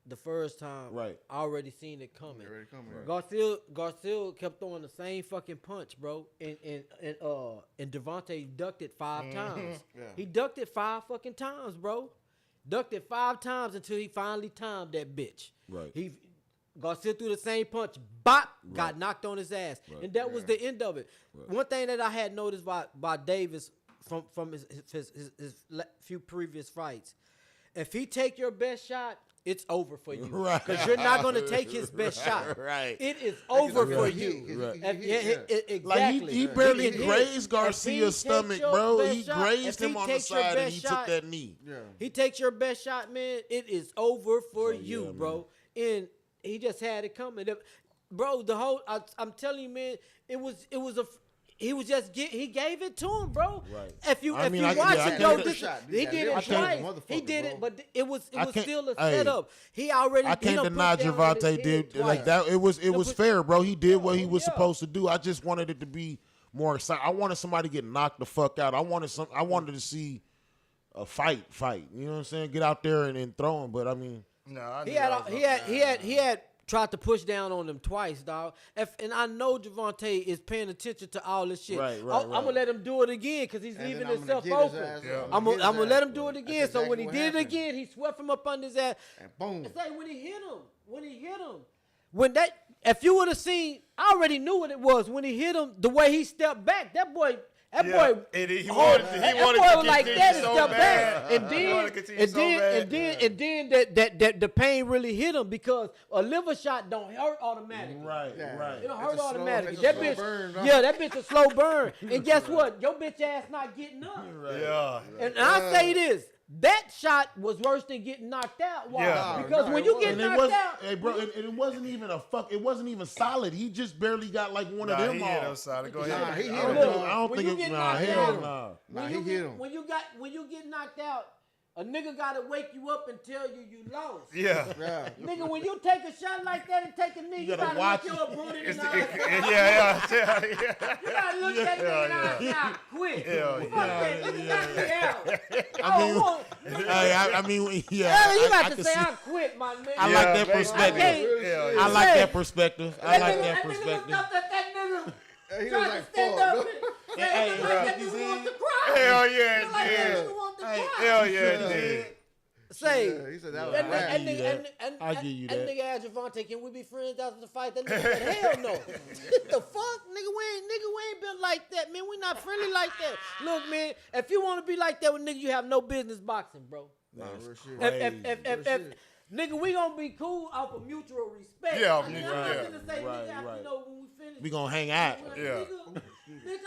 the first time, Right. I already seen it coming. Already coming, right. Garcia kept throwing the same fucking punch, bro. And Devontae ducked it 5 times. Yeah. He ducked it 5 fucking times, bro. Ducked it 5 times until he finally timed that bitch. Right. Garcia threw the same punch, bop, got knocked on his ass, and that was the end of it. One thing that I had noticed by Davis from his few previous fights, if he take your best shot, it's over for you. Right. Because you're not going to take his best shot. Right. It is over for you. Exactly. Like he barely He can grazed hit. Garcia's If he takes stomach, your bro. best He shot- grazed if he him on the takes your side and best he shot- took that knee. Yeah. He takes your best shot, man. It is over for you, yeah, bro. And he just had it coming. Bro, I'm telling you, man, he gave it to him, bro. Right. If you I watch can't- it, though, He he got did liver it shot twice. as a He did motherfucker, it, but it was I can't- still a hey, setup. He already. I can't deny Gervonta did like that. It was fair, bro. He did what he was supposed to do. I just wanted it to be more exciting. I wanted somebody to get knocked the fuck out. I wanted to see a fight. You know what I'm saying? Get out there and throw him. But I mean, No, He had tried to push down on them twice, dog. And I know Gervonta is paying attention to all this shit. Right, I'm gonna let him do it again because he's And leaving then I'm himself gonna get his open. ass Yeah. up. I'm gonna let him do it That's again. So when exactly he what did it happened. again, he swept him up under his ass. And boom. It's like when he hit him. If you would have seen, I already knew what it was. When he hit him, the way he stepped back, that boy. He wanted to was like continue that and so step bad. back, and He wanted to continue so bad. then that the pain really hit him because a liver shot don't hurt automatically. right. It'll It's hurt a slow- automatically. it's a That slow bitch, burn, dog. yeah, that bitch a slow burn. And guess what? Your bitch ass not getting up. Yeah. And I say this. That shot was worse than getting knocked out. Why? Yeah. Because No, when it you wasn't. get And it knocked was, out, hey, bro, and it wasn't even it wasn't even solid. He just barely got like one of Nah, them he hit off. outside. Go Nah, ahead. he I hit don't him. think, I don't When think you it. get Nah, knocked hell out, nah. Nah, he hit him. when you get knocked out, a nigga gotta wake you up and tell you lost. Yeah. Yeah. Nigga, when you take a shot like that and take a knee, you gotta gotta watch look your opponent in It's the the, eye. yeah. You gotta look that nigga in the eye and not quit. Fuck that, nigga knock me out. I mean, yeah. Hell, you I got can to say see- I quit, my nigga. I like that perspective. I I like that perspective. I like that That nigga looked perspective. up at that nigga. He was Tried to like, stand fuck. up no. and Hey, say, bro, that you nigga see? want to cry. Hell yeah, Look like it that did. nigga want to cry. Hell yeah, it did. Say, Yeah, he said that was and bad. I give you that. I give you and that. nigga asked Gervonta, can we be friends after the fight? That nigga said, hell no. What the fuck? Nigga, we ain't built like that, man. We not friendly like that. Look, man, if you want to be like that with nigga, you have no business boxing, bro. Nah, real shit. If nigga, we gonna be cool off of mutual respect. Yeah, I mean, I'm not yeah. gonna say Right, nigga after right. when we finish. We gonna hang out. Like, Yeah. Nigga,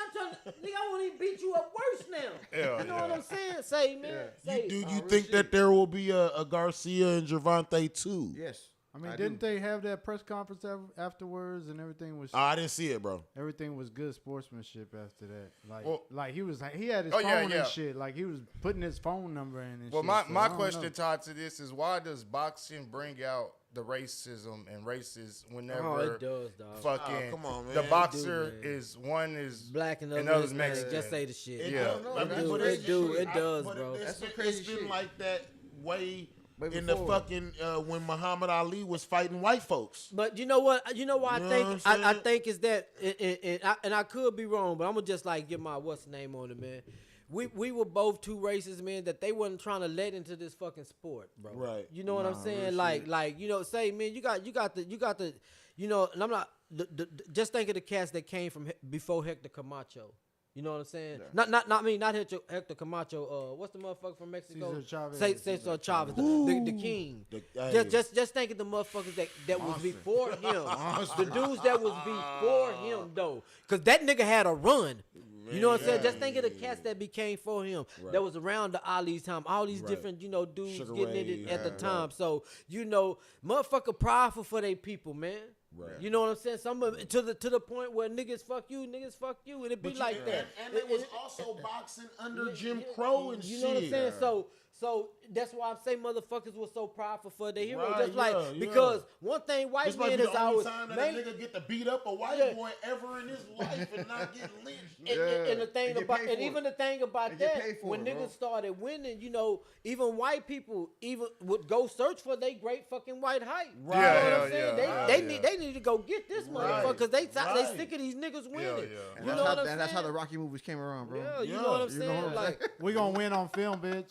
I want to beat you up worse now. Yeah, You know yeah. what I'm saying? Say, man. Say. Do you real think shit. that there will be a Garcia and Gervonta too? Yes. I mean, I didn't do. they have that press conference afterwards and everything was I didn't see it, bro. everything was good sportsmanship after that. Like, Well- like he had his Oh, phone yeah, yeah. and shit. Like he was putting his phone number in and Well, shit. my So I don't question know. tied to this is why does boxing bring out the racism and races whenever Oh, it does, dog. fucking Oh, come on, man. the It boxer do, man. is one is Black and and others others Mexican. Just say the shit. Yeah. don't know. I mean, That's but crazy it's- It does, but bro. It's That's some been, crazy it's been shit. like that way Way in the before. fucking when Muhammad Ali was fighting white folks. But you know what? You know what You I know think? what I'm I saying? think is that, and I could be wrong, but I'm gonna just like give my what's the name on it, man. We were both two races, man, that they wasn't trying to let into this fucking sport, bro. Right. You know what I'm saying? Like you know, say, man, you got the, you know, and I'm not just think of the cats that came from before Hector Camacho. You know what I'm saying? Not me, not Hector Camacho. What's the motherfucker from Mexico? Cesar Chavez. Cesar Chavez, the king. Just think of the motherfuckers that was before him. The dudes that was before him though, cause that nigga had a run. You know what I'm saying? Just think of the cats that became for him. That was around the Ali's time. All these different, you know, dudes Sugar getting Ray, it at the time. So you know, motherfucker prideful for they people, man. Right. You know what I'm saying? Some of to the point where niggas fuck you, and it be like that. And it was also boxing under Jim Crow and You shit. know what I'm saying? So that's why I'm saying motherfuckers were so prideful for their hero. Right, Just like yeah, yeah. because one thing white This might men be is the only always time that mainly- a nigga get to beat up a white Yeah. boy ever in his life and not get lynched. And the thing And get about paid and for even it. the thing about And get that paid for when it, bro. niggas started winning, you know, even white people even would go search for their great fucking white hype. Right. You know what Yeah, I'm saying? yeah, They need to go get this motherfucker because they Right. sick of these niggas winning. yeah. And You that's know how, what I'm and that's how the saying? Rocky movies came around, bro. Yeah, you Yeah. know what I'm You know saying? what I'm Like, We gonna win on film, bitch.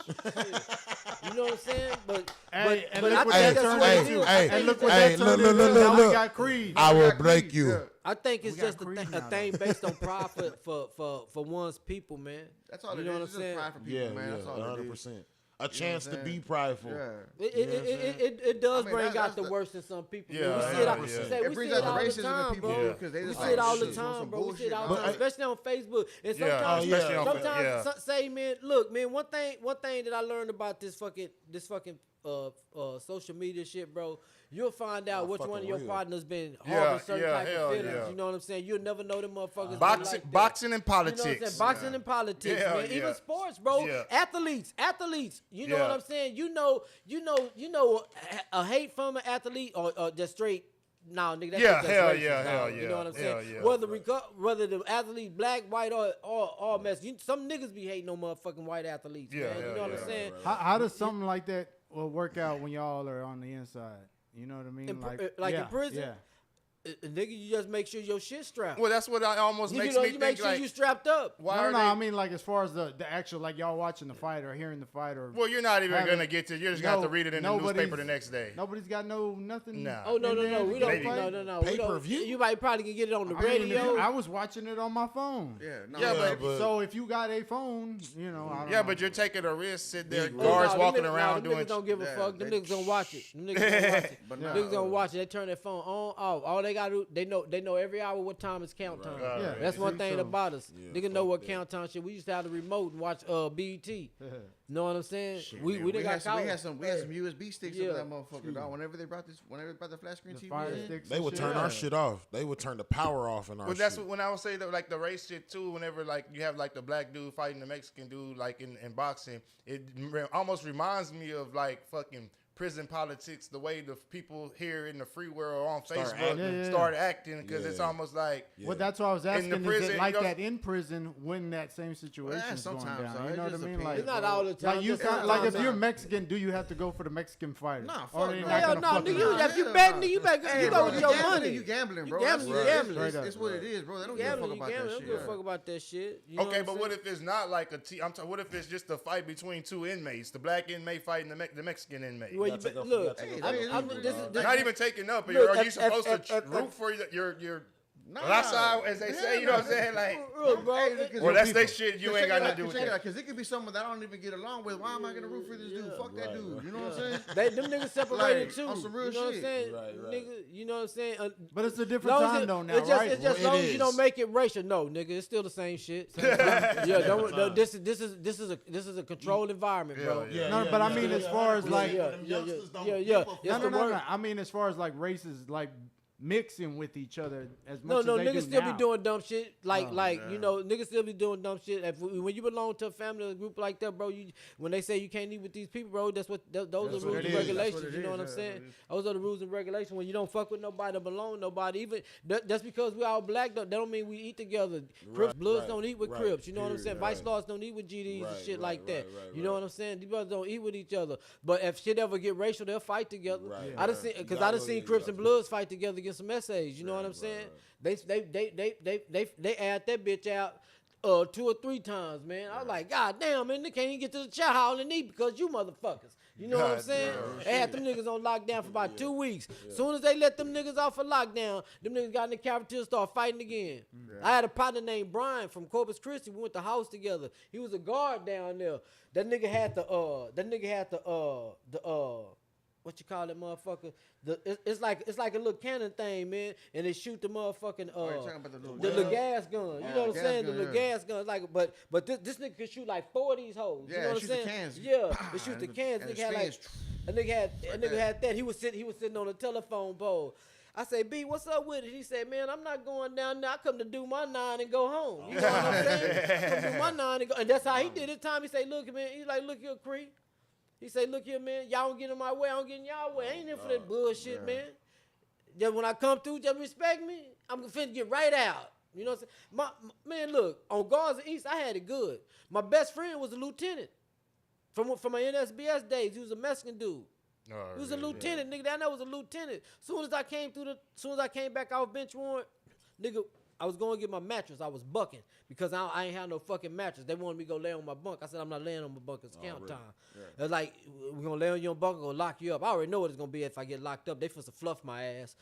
you know what I'm saying? But Hey, and but look I what think that that's turned what it into. is. I Hey, think And look it's what just- Hey, that turned look, into. look, Now look. we got Creed. I will got break Creed, you. yeah. I think it's We got just Creed a now, thing based on profit for one's people, man. That's all You it know is. what It's I'm saying? just pride for people, Yeah, man. That's all it is. 100%. A chance to saying? be prideful. Yeah. It does I mean, bring that's out the the- worst in some people. Yeah, we see it, yeah. we say It we brings see out it the all the racism in time, people bro. because they We just see like, it all the shit, time, some bro. We see it all the bullshit. time, especially on Facebook. And Yeah, sometimes, especially on sometimes, yeah. say, man, look, man, one thing that I learned about this fucking social media shit, bro. You'll find out which one of your real. partners been Yeah, harboring certain yeah, type hell of feelings. yeah. You know what I'm saying? You'll never know them motherfuckers. Boxing, like that. boxing and You know what I'm politics. saying? Boxing and politics, Yeah, man. yeah. Even sports, bro. Yeah. Athletes. You know Yeah. what I'm saying? You know a hate from an athlete or just straight. No, nigga, that's Yeah, just hell racist, yeah, dog. hell You know what I'm yeah, saying? hell yeah. Whether the athlete black, white, or mess. Some niggas be hating on motherfucking white athletes, Yeah, man. You hell know what yeah. I'm saying? How does something like that work out when y'all are on the inside? You know what I mean? In prison? Yeah. Nigga, you just make sure your shit strapped. Well, that's what I almost you makes know, me you think make sure like, you strapped up. why No, are no, they? I mean like as far as the actual like y'all watching the fight or hearing the fight or Well, you're not even having- gonna get to. You're just gonna have to read it in the nobody's- newspaper the next day. nobody's got nothing. Nah. Oh no, in no, there no, to we go don't. fight? No. We don't. Pay-per-view? You might probably can get it on the I mean, if radio. I was watching it on my phone. Yeah, no, Yeah, no, but- So if you got a phone, you know, I don't Yeah, know. but you're taking a risk. Sit there, Big guards them walking niggas- around them doing. niggas don't give a Yeah, fuck. Them they- niggas gonna watch it. Them niggas gonna watch it. But Them nah, niggas gonna watch it. They turn their phone on, off. All they gotta do, they know every hour what time is count time. Right. Yeah, That's one see, thing so- about us. Yeah, Niggas know fuck what that. count time shit. We used to have the remote and watch BET. Know what I'm saying? We we done had got some, caught. we had some USB sticks Yeah. of that motherfucker, dog. Whenever they brought the flat screen The TV fire in, sticks They and would shit. turn Yeah. our shit off. They would turn the power off in our But that's shit. what, when I would say that, like the race shit too. Whenever like you have like the black dude fighting the Mexican dude, like in boxing, it almost reminds me of like fucking prison politics. The way the people here in the free world on Start Facebook acting. start acting because it's Yeah. almost like. Yeah. Well, that's what I was asking. the prison, is it like you know- that in prison when that same situation is going sometimes, down? dog. You It know what I just mean? depends, Like, It's not all the time. like you just can't, sometimes. like if you're Mexican, do you have to go for the Mexican fighter? Nah, Or fuck they no. not Hell gonna no, fucking- nigga. If you Hell betting, no. you better Hey, you bro, go with your money. You gambling, bro. You That's gambling, what you it is. gambling. Straight up. It's what it is, bro. They don't Gambling, give a you fuck about gambling. that Don't shit. give a fuck about that shit. You know Okay, what but I'm what saying? if it's not like a I'm talking. What if it's just a fight between two inmates, the black inmate fighting the Mexican inmate? Well, you gotta take be- off- look, you gotta take Hey, off hey, the I'm- people, this dog. is this- Not even taking up. Look, Are you if- supposed if- to if- root for your Nah. left side, as they say? You know what I'm saying? Like, Look, bro. Hey, because well, your that's people- their shit. You ain't got nothing to do with that. Because it could be someone that I don't even get along with. Why am I gonna root for this dude? Fuck that dude. You know what I'm saying? Them niggas separated Like, too. on some real you know what I'm shit. saying? Right, right. Nigga, you know what I'm saying? But it's a different Long as time it- though now, it's just, right? It's just Well, long it as you is. don't make it racial. No, nigga, it's still the same shit. Yeah, don't, this is a controlled environment, bro. Yeah, No, but I mean, as far as like, yeah, Them yeah, youngsters don't yeah, give yeah. a fuck. It's no, the word. I mean, as far as like races, like mixing with each other as No, much no, as they niggas do still now. be doing dumb shit. Like, yeah. you know, niggas still be doing dumb shit. When you belong to a family or a group like that, bro, when they say you can't eat with these people, bro, those are That's rules what and it is. That's regulations. what it You know is, what I'm yeah, saying? it is. Those are the rules and regulations. When you don't fuck with nobody, don't belong to nobody. Even that's because we all black. That don't mean we eat together. Crips, Bloods right, don't eat with right, Crips. You know what I'm saying? period, Vice right. Lords don't eat with GDs and Right, shit right, like that. right, You know right. what I'm saying? These brothers don't eat with each other. But if shit ever get racial, they'll fight together. Right, I done right. seen because You I gotta done seen look- Crips you and gotta- Bloods fight together against some essays. You know what I'm saying? They add that bitch out 2 or 3 times, man. I was like, God damn, man, they can't even get to the chow hall and eat because you motherfuckers. You know what I'm God saying? damn. They had them niggas on lockdown for about 2 weeks. Soon as they let them niggas off of lockdown, them niggas got in the cafeteria and started fighting again. I had a partner named Brian from Corpus Christi. We went to house together. He was a guard down there. That nigga had the what you call that motherfucker? It's like a little cannon thing, man, and they shoot the motherfucking Oh, you're talking about the little the gas gun. You know what I'm gas saying? gun, The little yeah. gas gun. Like, but this nigga could shoot like 4 of these hoes. Yeah, you know what shoot I'm the saying? cans. Yeah, Pah, it shoot the and cans. and Nigga had like spins. a nigga had that. He was sitting on the telephone pole. I say, B, what's up with it? He said, man, I'm not going down there. I come to do my 9 and go home. You know what I'm saying? I come to do my 9 and go. And that's how he did it. Time he say, look, man, he's like, look here, Cree. He say, look here, man, y'all don't get in my way, I don't get in y'all way. I ain't in for that bullshit, man. Just when I come through, just respect me, I'm finna get right out. You know what I'm saying? Man, look, on Garza East, I had it good. My best friend was a lieutenant from my NSBS days. He was a Mexican dude. He was a lieutenant, nigga. That was a lieutenant. Soon as I came back off bench warrant, nigga, I was going to get my mattress. I was bucking because I ain't had no fucking mattress. They wanted me to go lay on my bunk. I said, I'm not laying on my bunk. It's count time. Yeah. It was like, we're going to lay on your bunk and go lock you up. I already know what it's going to be if I get locked up. They supposed to fluff my ass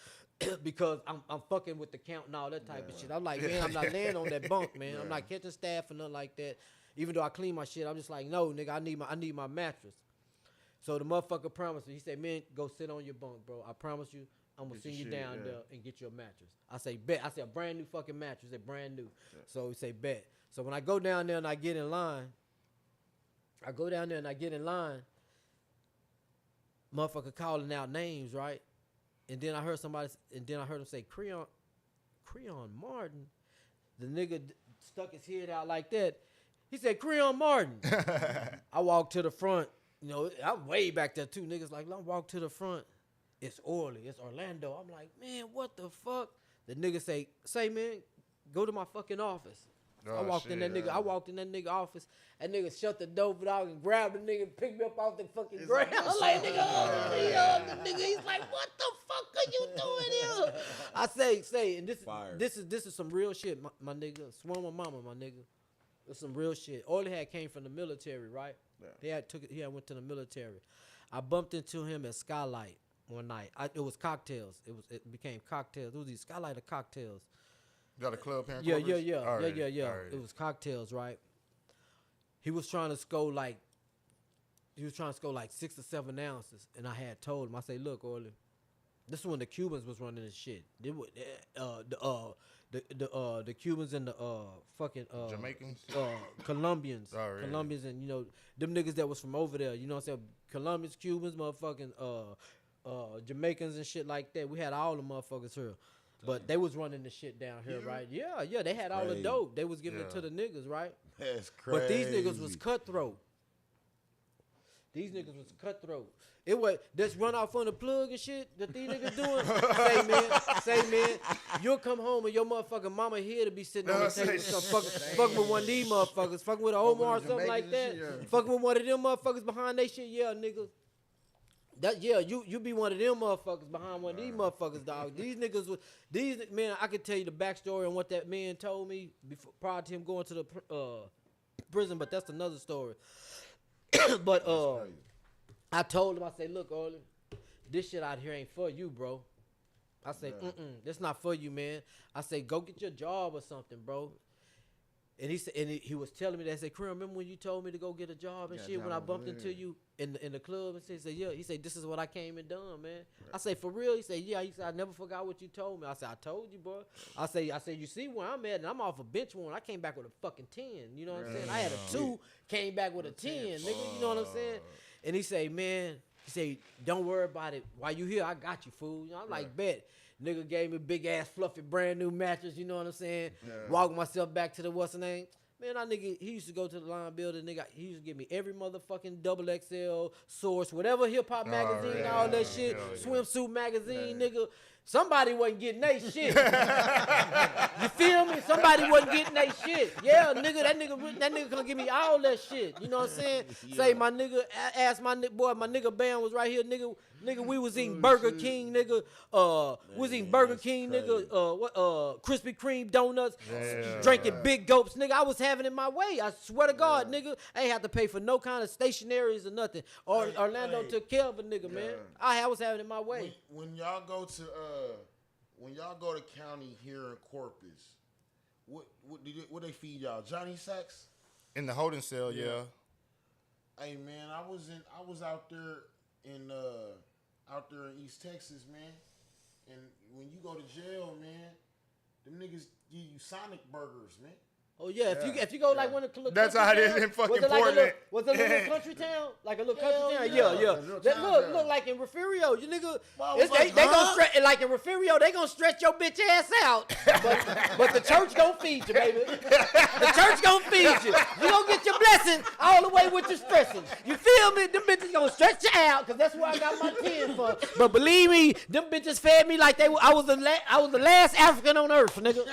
because I'm fucking with the count and all that type of shit. I'm like, man, I'm not laying on that bunk, man. I'm not catching staff or nothing like that. Even though I clean my shit, I'm just like, no, nigga, I need my mattress. So the motherfucker promised me. He said, man, go sit on your bunk, bro. I promise you, I'm going to send you down there and get you a mattress. I say, bet. I said, a brand new fucking mattress. They brand new. Yeah. So he say, bet. So when I go down there and I get in line, motherfucker calling out names, right? And then I heard him say, Creon Martin. The nigga stuck his head out like that. He said, Creon Martin. I walked to the front. You know, I'm way back there too. Niggas like, I walk to the front. It's Orly. It's Orlando. I'm like, man, what the fuck? The nigga say, man, go to my fucking office. I walked in that nigga office. That nigga shut the door dog and grabbed the nigga and picked me up off the fucking ground. I'm like, nigga, the nigga. He's like, what the fuck are you doing here? I say, and this is some real shit, my nigga. Swear my mama, my nigga. It's some real shit. Orly had came from the military, right? Yeah. He had went to the military. I bumped into him at Skylight one night. It was cocktails. It became cocktails. It was these Skylight or cocktails. You got a club here? Yeah. Right. It was cocktails, right? He was trying to score like 6 or 7 ounces, and I had told him, I say, look, Orly, this is when the Cubans was running this shit. The Cubans and the fucking Jamaicans, Colombians, Colombians, and you know them niggas that was from over there. You know what I'm saying? Colombians, Cubans, motherfucking Jamaicans and shit like that. We had all the motherfuckers here. But they was running the shit down here, right? Yeah. They had all the dope. They was giving it to the niggas, right? That's crazy. But these niggas was cutthroat. It was just run off on the plug and shit that these niggas doing. say man, you'll come home and your motherfucking mama here to be sitting on the table fucking with one of these motherfuckers, fucking with an Omar or something like that, fucking with one of them motherfuckers behind they shit, nigga. You be one of them motherfuckers behind one of these motherfuckers, dog. Man, I could tell you the backstory on what that man told me prior to him going to the prison, but that's another story. But I told him, I say, look, Orly, this shit out here ain't for you, bro. I say, this not for you, man. I say, go get your job or something, bro. And he said, and he was telling me that. I said, Kareem, remember when you told me to go get a job and shit when I bumped into you in the club and shit? He said, yeah. He said, this is what I came and done, man. Right. I say, for real? He said, yeah. He said, I never forgot what you told me. I said, I told you, bro. I say, you see where I'm at, and I'm off a bench warrant. I came back with a fucking 10. You know what I'm saying? I had a 2, came back with a 10, nigga. You know what I'm saying? And he say, man, don't worry about it. While you here, I got you, fool. You know, I'm like, bet. Nigga gave me big ass fluffy brand new mattress. You know what I'm saying? Yeah. Walked myself back to the what's the name. Man, that nigga, he used to go to the line building, nigga. He used to give me every motherfucking XXL source, whatever hip hop magazine, all that shit, swimsuit magazine, nigga. Somebody wasn't getting they shit. You feel me? Somebody wasn't getting they shit. Yeah, nigga, that nigga gonna give me all that shit. You know what I'm saying? Yeah. Say my nigga, ask my nigga Bam was right here, nigga, we was eating Burger King, nigga. We was eating Burger King, nigga. Krispy Kreme donuts, drinking big gulps, nigga. I was having it my way. I swear to God, nigga. I ain't have to pay for no kind of stationaries or nothing. Orlando took care of a nigga, man. I was having it my way. When y'all go to county here in Corpus, what they feed y'all? Johnny Sacks? In the holding cell, yeah. Hey man, I was out there in East Texas, man. And when you go to jail, man, them niggas give you Sonic burgers, man. Oh yeah, if you go like one of the little That's country how it is towns, in fucking was it like Portland. Was it a little country town? Like a little country town? Yeah. Little That town, look like in Refugio, you nigga. Well, They gonna stretch like in Refugio, they gonna stretch your bitch ass out. But the church gonna feed you, baby. The church gonna feed you. You gonna get your blessing all the way with your stressing. You feel me? Them bitches gonna stretch you out, cause that's where I got my 10 for. But believe me, them bitches fed me like I was the last African on earth, nigga.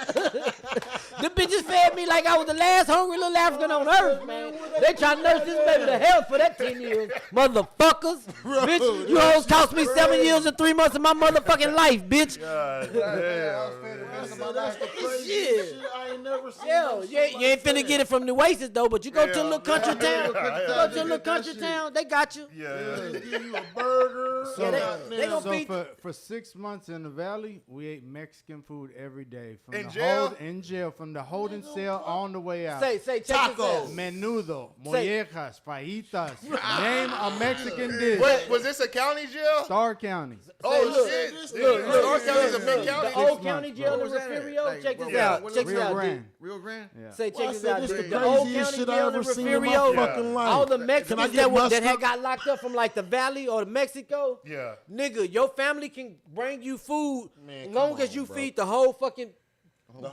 Them bitches fed me like I was the last hungry little African on earth, man. They try to nurse this baby to health for that 10 years. Motherfuckers. Bitch, you hoes cost me 7 years and 3 months of my motherfucking life, bitch. God damn. That's the craziest Shit. shit I ain't never seen. Yeah, no you shit ain't like finna that. get it from the Oasis though, but you go to a Yeah. little country town, you go to a little Get that country shit. town, they got you. Yeah. They give you a burger. Yeah, they gonna So feed for 6 months in the valley, we ate Mexican food every day. From In the jail? in jail, from the holding cell on the way out. Say, check this Tacos. out. Menudo, Say- mollejas, fajitas. Name a Mexican dish. What was this a county jail? Star County. Oh look, shit! look, Star County's a big county. The old 6 county months, jail bro. in What was that at? Refugio, Like, check bro, this yeah. out. Check this Rio out, dude. Grande. Rio Grande? Yeah. Say, check Well, I this said out, this dude. the The old craziest county shit I jail in ever seen in my Refugio, fucking life. all the Can I Mexicans get that mustard? had got locked up from like the Valley or Mexico, Yeah. nigga, your family can bring you food Man, as come long as on, you bro. feed the whole fucking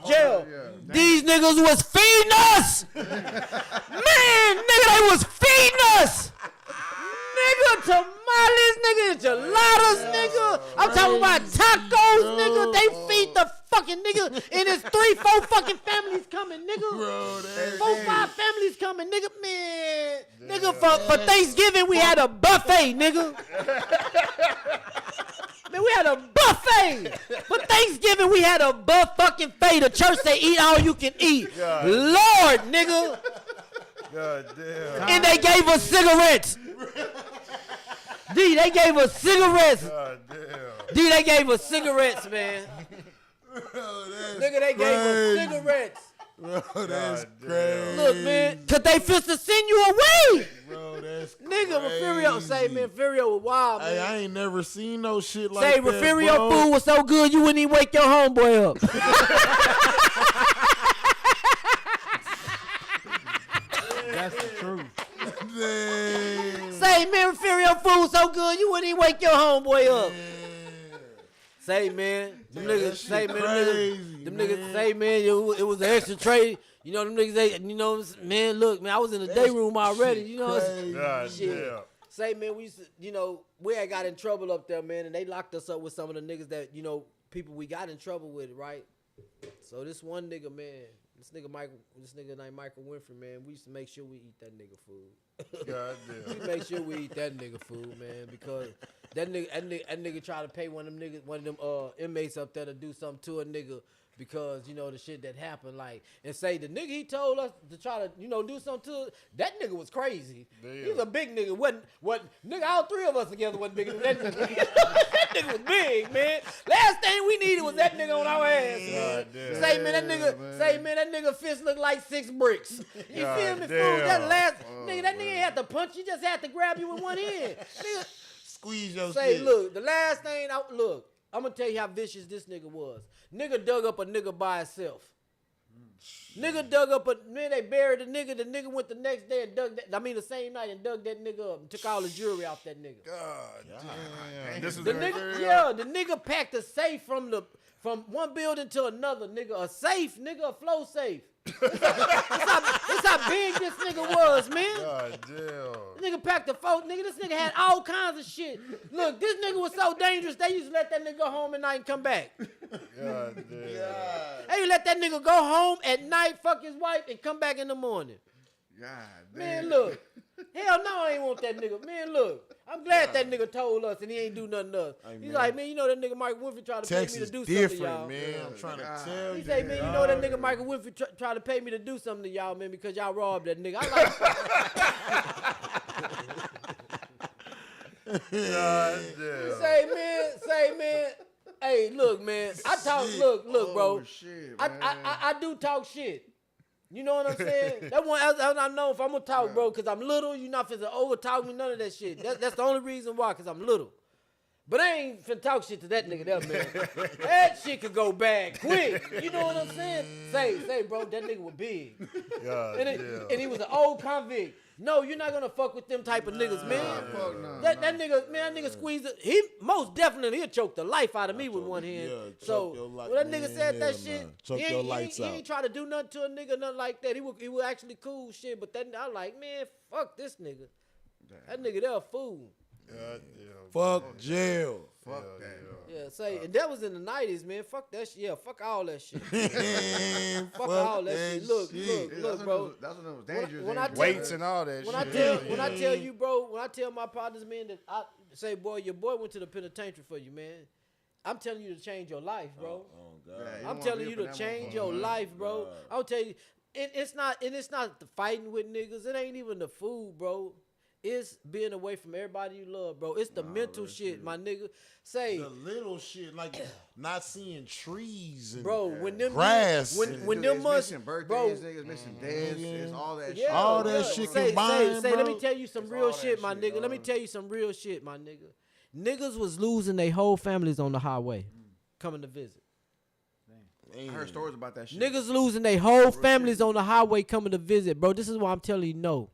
jail. Yeah. These niggas was feeding us! Man, nigga, they was feeding us! Nigga, tamales, nigga, enchiladas, nigga. I'm talking about tacos, nigga. They feed the fucking nigga. And it's 3-4 fucking families coming, nigga. Bro, that 4-5 families coming, nigga. Man, nigga, for Thanksgiving, we had a buffet, nigga. Man, we had a buffet. For Thanksgiving, we had a fucking fay. The church say eat all you can eat. God. Lord, nigga. God damn. And they gave us cigarettes. D, they gave us cigarettes. God damn. D, they gave us cigarettes, man. Nigga, they gave us cigarettes. Bro, that's God damn. crazy. Look, man, cause they fist to send you away. Bro, that's Nigga, Refugio, say, man, Refugio was wild, Hey, man. I ain't never seen no shit like Say, that, Refugio bro. food was so good, you wouldn't even wake your homeboy up. That's the truth. Dang. Say, man, Refugio food was so good, you wouldn't even wake your homeboy up. Say, man, them niggas, say, man, them niggas say, man, it was an extra tray. You know, them niggas, you know, man, look, man, I was in the day room already, you know. God Shit. damn. Say, man, we used to, you know, we had got in trouble up there, man, and they locked us up with some of the niggas that, you know, people we got in trouble with, right? So this one nigga, man, this nigga named Michael Winfrey, man, we used to make sure we eat that nigga food. God damn. We make sure we eat that nigga food, man, because that nigga try to pay one of them inmates up there to do something to a nigga because, you know, the shit that happened, like, and say the nigga he told us to try to, you know, do something to, that nigga was crazy. Damn. He was a big nigga. Nigga, all three of us together wasn't bigger than that nigga. That nigga was big, man. Last thing we needed was that nigga on our ass, man. God damn. Say, man, that nigga fist looked like 6 bricks. You God feel me, fool? damn. That last nigga, that nigga ain't had to punch. He just had to grab you with one hand. Nigga, Squeeze your say, shit. look, the last thing, I'm gonna tell you how vicious this nigga was. Nigga dug up a nigga by himself. Nigga dug up they buried the nigga. The nigga went the next day and the same night and dug that nigga up and took all the jewelry off that nigga. God damn. This is The the nigga, the nigga packed a safe from one building to another, nigga. A safe, nigga, a flow safe. It's how big this nigga was, man. God damn. This nigga packed the phone. Nigga, this nigga had all kinds of shit. Look, this nigga was so dangerous, they used to let that nigga go home at night and come back. God damn. They used to let that nigga go home at night, fuck his wife, and come back in the morning. God damn. Man, look. Hell no, I ain't want that nigga. Man, look. I'm glad that nigga told us and he ain't do nothing to us. He's like, man, you know that nigga Michael Winfrey tried to pay me Texas to do something to different, y'all. man. I'm trying to tell He you. say, man, you know that nigga Michael Winfrey tried to pay me to do something to y'all, man, because y'all robbed that nigga. God damn. Say, man. Hey, look, man. I talk. Look, bro. Oh, shit, I do talk shit. You know what I'm saying? That one, as I know if I'm gonna talk, bro, because I'm little. You not finna over talk me none of that shit. That's the only reason why, because I'm little. But I ain't finna talk shit to that nigga there, man. That shit could go bad quick. You know what I'm saying? Say, bro, that nigga was big. And he was an old convict. No, you're not gonna fuck with them type of niggas, man. That nigga squeezed it. He most definitely he'll choke the life out of me with one hand. So when that nigga said that shit, he ain't try to do nothing to a nigga, nothing like that. He was actually cool shit. But that I like, man, fuck this nigga. That nigga there a fool. Fuck jail. Fuck that. Yeah, and that was in the 90s, man. Fuck that shit. Yeah, fuck all that shit. Fuck all that shit. Look, bro. That's when it was dangerous. When I weights and all that when shit. When I tell you, bro, when I tell my partners, man, that I say, boy, your boy went to the penitentiary for you, man. I'm telling you to change your life, bro. Oh God. Yeah, I'm telling you to change your life, bro. I'll tell you, it's not the fighting with niggas. It ain't even the food, bro. It's being away from everybody you love, bro. It's the mental shit, my nigga. Say the little shit, like not seeing trees and bro, when them grass. When them missing bro, birthdays, niggas missing deaths, it's all that shit. All that shit combined, say, bro. let me tell you some real shit, my nigga. Let me tell you some real shit, my nigga. Niggas was losing their whole families on the highway coming to visit. I heard stories about that shit. Niggas losing their whole families on the highway coming to visit, bro. This is why I'm telling you, no.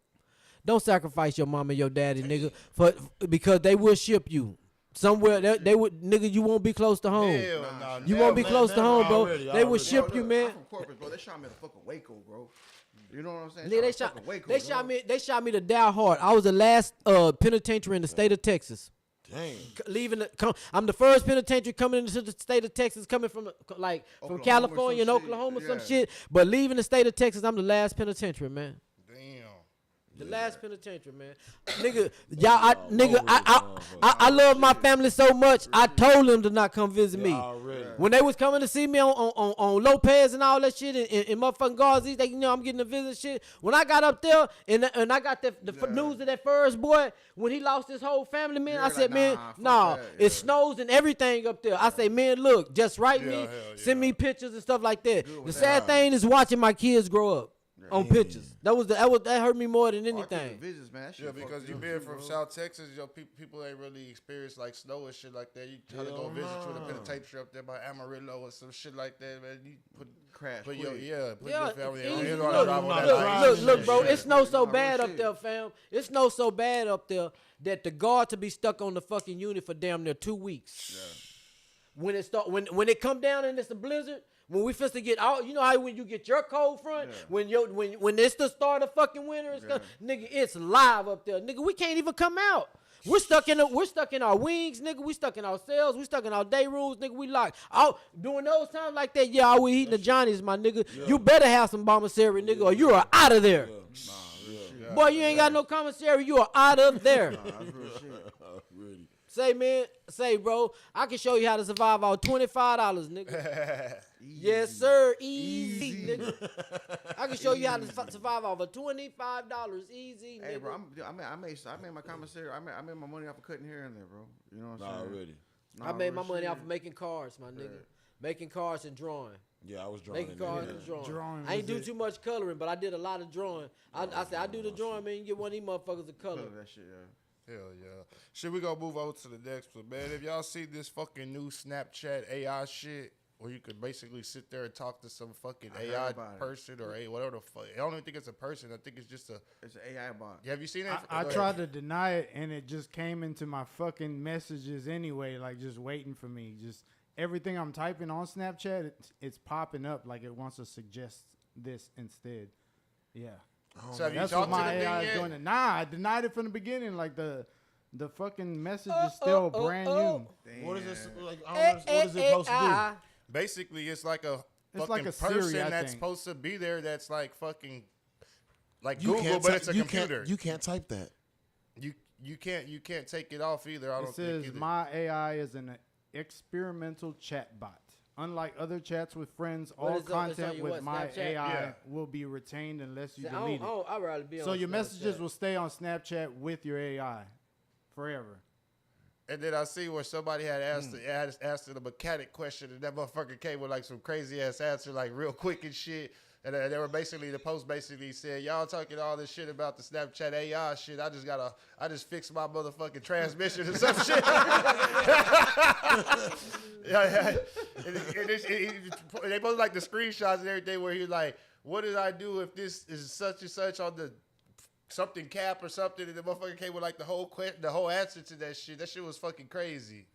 Don't sacrifice your mama and your daddy, nigga, because they will ship you somewhere. They would, nigga. You won't be close to home. You won't be close to home, bro. They will ship you, man. I'm from Corpus, bro. They shot me at the fucking Waco, bro. You know what I'm saying? Nigga, they shot me to die hard. I was the last penitentiary in the state of Texas. Dang. I'm the first penitentiary coming into the state of Texas, coming from from California and Oklahoma, some shit. But leaving the state of Texas, I'm the last penitentiary, man. The last penitentiary, man. Nigga, I love my family so much. I told them to not come visit me. When they was coming to see me on Lopez and all that shit and motherfucking Garcia, they I'm getting to visit shit. When I got up there and I got the news of that first boy when he lost his whole family, man, I said, it snows and everything up there. I say, man, look, just write me, send me pictures and stuff like that. The sad thing is watching my kids grow up. On pictures, that hurt me more than anything. Visits, man. Yeah, because you being from South Texas, people ain't really experienced like snow and shit like that. You try to go visit you in the penitentiary up there by Amarillo or some shit like that, man. You put your family on. Look, bro, it snows so bad up there, fam. It snows so bad up there that the guard to be stuck on the fucking unit for damn near 2 weeks. Yeah. When it come down and it's a blizzard. When we finna get out, you know how when you get your cold front, when it's the start of fucking winter and stuff, nigga, it's live up there, nigga. We can't even come out. We're stuck in our wings, nigga. We stuck in our cells. We stuck in our day rooms, nigga. We locked out during those times like that. Yeah, I was eating the Johnnies, my nigga. Yeah. You better have some commissary, nigga, or you are out of there. Boy, you ain't got no commissary. You are out of there. Say, bro, I can show you how to survive on $25, nigga. Yes, sir. Easy, nigga. I can show you how to survive off of $25 easy, nigga. Hey, bro, I made my commissary. I made my money off of cutting hair in there, bro. You know what I'm saying? Already. I made my money off of making cards, my nigga. Making cards and drawing. Yeah, I was drawing. Making cards and drawing. I ain't do too much coloring, but I did a lot of drawing. I said, I do the drawing, man. You get one of these motherfuckers to color. That shit, Hell yeah. Shit, we gonna move over to the next one, man. If y'all see this fucking new Snapchat AI shit, where you could basically sit there and talk to some fucking AI person or whatever the fuck. I don't even think it's a person. I think it's just it's an AI bot. Have you seen it? I tried to deny it, and it just came into my fucking messages anyway, like just waiting for me. Just everything I'm typing on Snapchat, it's popping up like it wants to suggest this instead. Yeah. So have that's you what talked my to the AI thing is yet? doing. Nah, I denied it from the beginning. Like the fucking message is still brand new. Damn. What is this? Like, what is it supposed to do? Basically, it's like a fucking like a Siri, person I that's think. supposed to be there. That's like fucking like Google, but it's a computer. You can't type that. You can't take it off either. I don't It says think either. my AI is an experimental chat bot. Unlike other chats with friends, all content with my AI will be retained unless you delete it. I'd rather be So on your Snapchat. messages will stay on Snapchat with your AI forever. And then I see where somebody had asked it a mechanic question, and that motherfucker came with like some crazy ass answer, like real quick and shit. And they were basically, the post basically said, y'all talking all this shit about the Snapchat AI shit. I just fixed my motherfucking transmission or some shit. Yeah. They posted like the screenshots and everything where he was like, what did I do if this is such and such on the something cap or something? And the motherfucker came with like the whole answer to that shit. That shit was fucking crazy.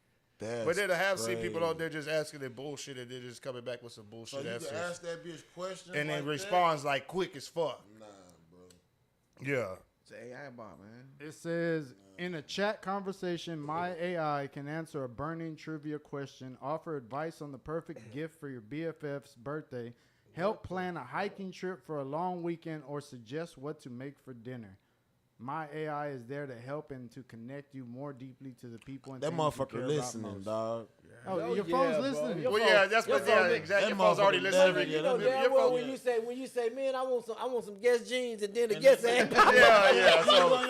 But then I have seen people out there just asking it bullshit and they're just coming back with some bullshit answers. So you can ask that bitch questions and then like responds like quick as fuck. Nah, bro. Yeah. It's an AI bot, man. It says, in a chat conversation, my AI can answer a burning trivia question, offer advice on the perfect gift for your BFF's birthday, help plan a hiking trip for a long weekend, or suggest what to make for dinner. My AI is there to help and to connect you more deeply to the people and That things you motherfucker care listening, about most. dog. Oh, your phone's listening. Well, yeah, that's what. Yeah, exactly. Your phone's already listening. You know damn well when you say, man, I want some Guess jeans, and then the Guess ass. Yeah. So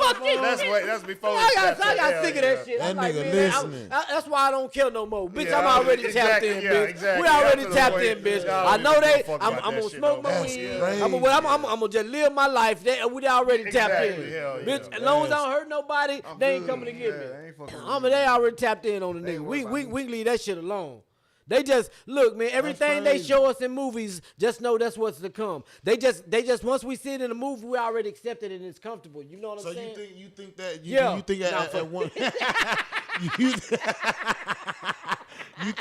that's before. I got sick of that shit. That I'm like, nigga man, listening. that's why I don't care no more, bitch. Yeah, I'm already tapped in, bitch. Exactly. We already tapped in, bitch. I know they. I'm gonna smoke my weed. I'm gonna just live my life. We already tapped in, bitch. As long as I don't hurt nobody, they ain't coming to get me. They already tapped in on the nigga. We can leave that shit alone. They just look, man. Everything they show us in movies, just know that's what's to come. They just once we see it in the movie, we already accept it and it's comfortable. You know what I'm saying? So you think that Yeah. you think at one you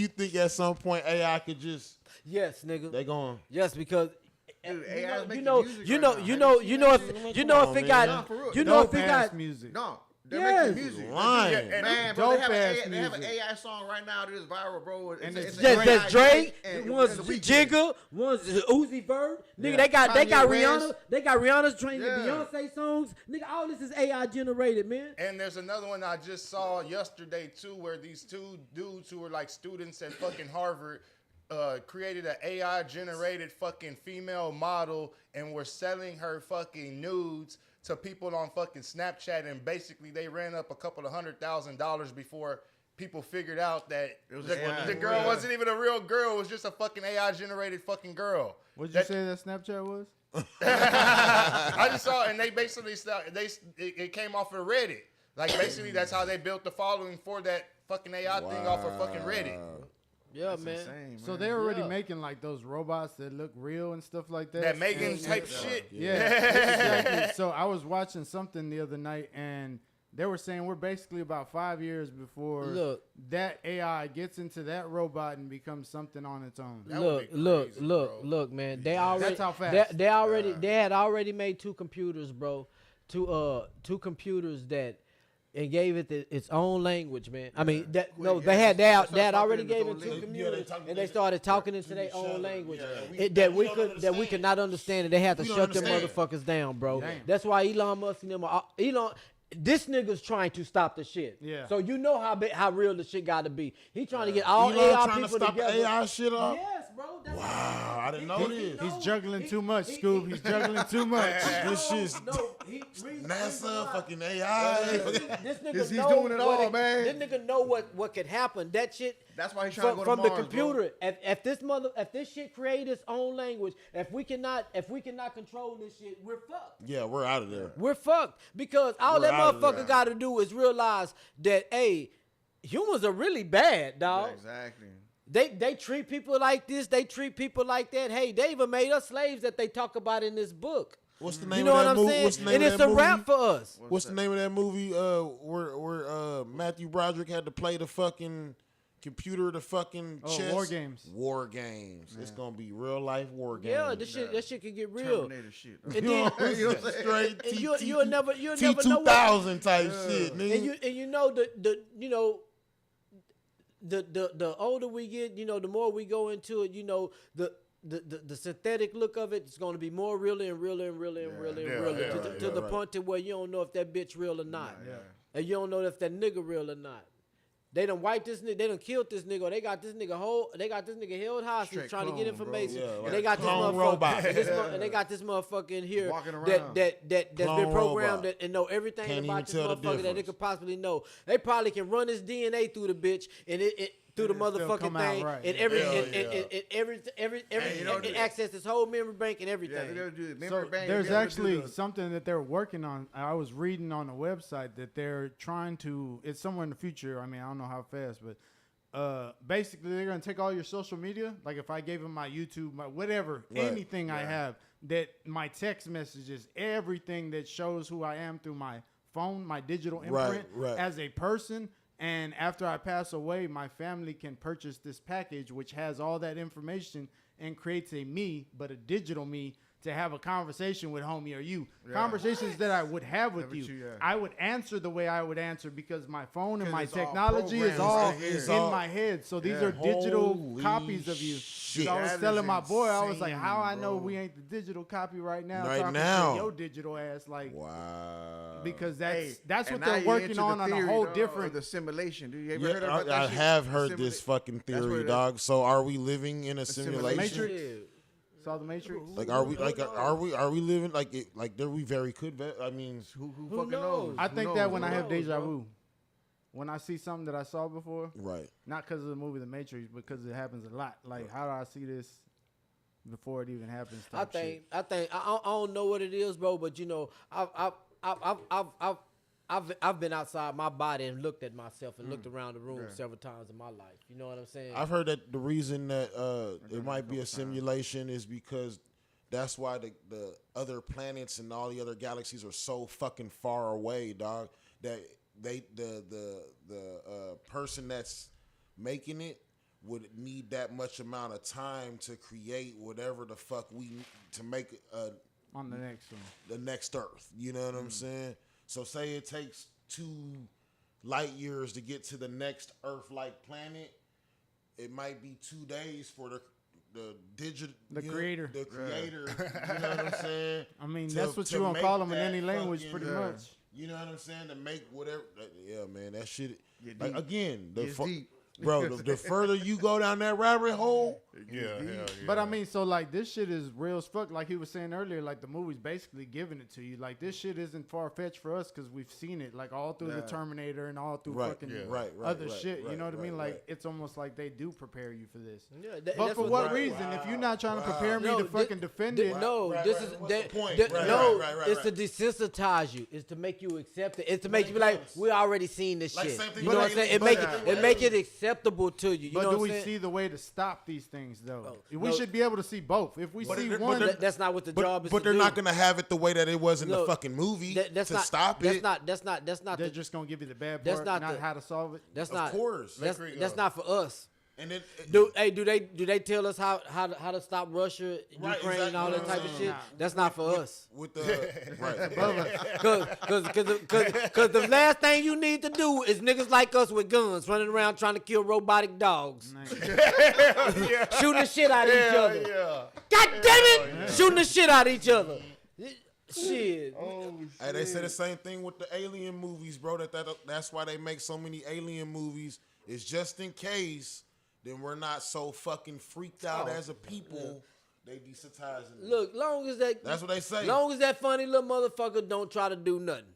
think at some point AI could just Yes, nigga. they going Yes, because Dude, AI is making if music it right got Dope-ass music. No, they're Yes. making music. lying. Man, bro, they have, Dope-ass they have an music. AI song right now that is viral, bro. it's That's Drake. and One's The Weeknd. Jigga. One's Uzi Vert. Nigga, Yeah. they got Kanye Rihanna. West. They got Rihanna's training Yeah. Beyonce songs. Nigga, all this is AI generated, man. And there's another one I just saw yesterday too, where these two dudes who were like students at fucking Harvard created an AI generated fucking female model and were selling her fucking nudes to people on fucking Snapchat, and basically they ran up a couple of $100,000 before people figured out that the girl wasn't even a real girl. It was just a fucking AI generated fucking girl. What'd you say that Snapchat was? I just saw, and they basically it came off of Reddit. Like basically that's how they built the following for that fucking AI thing off of fucking Reddit. Yeah, That's man. insane, So man. they're already making like those robots that look real and stuff like that. That Megan And- type shit. Yeah, exactly. So I was watching something the other night, and they were saying we're basically about 5 years before that AI gets into that robot and becomes something on its own. That would be crazy, bro. Look, man. They already That's how fast. they had already made two computers, bro. Two computers that and gave it its own language, man. I mean, they had already gave it two computers, and they started talking into their own language that we could not understand, and they had to shut them motherfuckers down, bro. Damn. That's why Elon Musk and them this nigga's trying to stop the shit. Yeah. So you know how real the shit got to be. He trying to get all AI trying people to stop together. the AI shit up. Yes, bro. That's Wow, I didn't know this. He's juggling too much, Scoob. He's juggling too much. This shit's NASA, fucking AI. This nigga He's know doing it what all, man. This nigga know what could happen. That shit. That's why he's trying to go to from Mars, the computer. bro. If this shit create its own language, if we cannot control this shit, we're fucked. Yeah, we're out of there. We're fucked because all We're that out of there. motherfucker got to do is realize that humans are really bad, dog. Yeah, exactly. They treat people like this. They treat people like that. Hey, they even made us slaves that they talk about in this book. What's the name You know of what that I'm movie? saying? What's the name And of it's that a movie? wrap for us. What's the name of that movie? Where Matthew Broderick had to play the fucking computer, the fucking chess. War Games. War Games. It's gonna be real life war games. Yeah, that shit can get real. Terminator shit. And You then, know what I'm saying? Straight and T- you'll never know what, T2000 type shit, nigga. and you know the older we get, the more we go into it, the synthetic look of it is going to be more realer and realer and realer and realer and realer to the point to where you don't know if that bitch real or not, and you don't know if that nigga real or not. They done wiped this nigga. They done killed this nigga. Or they got this nigga held hostage Straight trying to get clone, bro. information. Yeah, And they got this clone motherfucker. robot. And they got this motherfucker in here Walking around. that's Clone been programmed robot. and know everything Can't about even this tell the motherfucker that they difference. could possibly know. They probably can run his DNA through the bitch and it through the And it still motherfucking come out thing, right. and it access his whole memory bank and everything. There's actually something that they're working on. I was reading on the website that they're trying to. It's somewhere in the future. I mean, I don't know how fast, but basically they're gonna take all your social media. Like if I gave them my YouTube, my whatever, anything I have, that my text messages, everything that shows who I am through my phone, my digital imprint as a person. And after I pass away, my family can purchase this package, which has all that information and creates a me, but a digital me, to have a conversation with homie or you. Yeah. Conversations that I would have with you. I would answer the way I would answer because my phone and my technology is all in my head. So these are digital copies of you. So I was telling my boy, I was like, how I know we ain't the digital copy right now. Right now. Your digital ass. Like, wow. Because that's what they're working on a whole different. The simulation. Do you ever heard about that I shit? have heard this fucking theory, dog. So are we living in a simulation? Matrix? Saw the Matrix. Like, are we living like it? Like, there we very could. I mean, who fucking knows? I think that when I have deja vu, when I see something that I saw before, right? Not because of the movie The Matrix, because it happens a lot. Like, how do I see this before it even happens? I think I don't know what it is, bro. But you know, I've been outside my body and looked at myself and looked around the room several times in my life. You know what I'm saying? I've heard that the reason that it might be a simulation is because that's why the other planets and all the other galaxies are so fucking far away, dog. That the person that's making it would need that much amount of time to create whatever the fuck we need to make on the next one, the next Earth. You know what I'm saying? So say it takes 2 light years to get to the next Earth-like planet. It might be 2 days for the creator. The creator. You know what I'm saying? I mean, that's what you gonna call them in any language, pretty much. You know what I'm saying? To make whatever. Yeah, man, that shit. Like, deep. Again, Deep. Bro, the further you go down that rabbit hole, But I mean, so like this shit is real as fuck. Like he was saying earlier, like the movie's basically giving it to you. Like this shit isn't far fetched for us because we've seen it like all through the Terminator and all through fucking other shit. You know what I mean? Like it's almost like they do prepare you for this. Yeah, but for what reason? If you're not trying to prepare me to fucking defend it, this is the point. It's to desensitize you. It's to make you accept it. It's to make you be like, we already seen this shit. You know what I'm saying? It make it acceptable to you. But do we see the way to stop these things though? We should be able to see both. If we see one, that's not what the job is. But they're not gonna have it the way that it was in the fucking movie to stop it. That's not. They're just gonna give you the bad part. That's not how to solve it. That's not. Of course. That's not for us. And then, do they tell us how to stop Russia, Ukraine, and all that type of shit? That's not for us. With the Because the last thing you need to do is niggas like us with guns running around trying to kill robotic dogs, shooting the shit out of each other. God damn it, shooting the shit out of each other. Shit. Hey, they say the same thing with the alien movies, bro. That's why they make so many alien movies. It's just in case. Then we're not so fucking freaked out as a people. They desensitizing. Look, that's what they say. Long as that funny little motherfucker don't try to do nothing.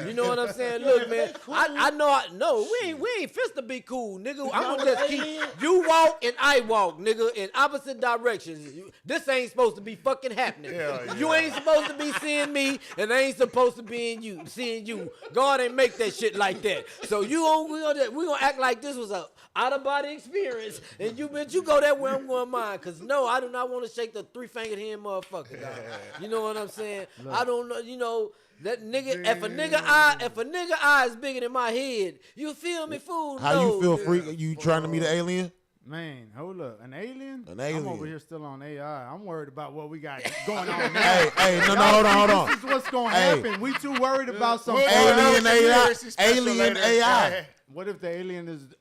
You know what I'm saying? Look, man, I know we ain't fist to be cool, nigga. I'm gonna just keep you walk and I walk, nigga, in opposite directions. This ain't supposed to be fucking happening. You ain't supposed to be seeing me, and I ain't supposed to be seeing you. God ain't make that shit like that. So we gonna act like this was a out of body experience, and you go that way, I'm going mine. Cause no, I do not want to shake the 3-fingered hand motherfucker. Dog. You know what I'm saying? Look. I don't know. You know. That nigga, if a nigga eye is bigger than my head, you feel me, fool? How you feel, freak? You trying to meet an alien? Man, hold up, an alien? An alien. I'm over here still on AI. I'm worried about what we got going on now. hey, no, hold on. This is what's gonna happen. We too worried about some alien AI. Alien AI. What if the alien is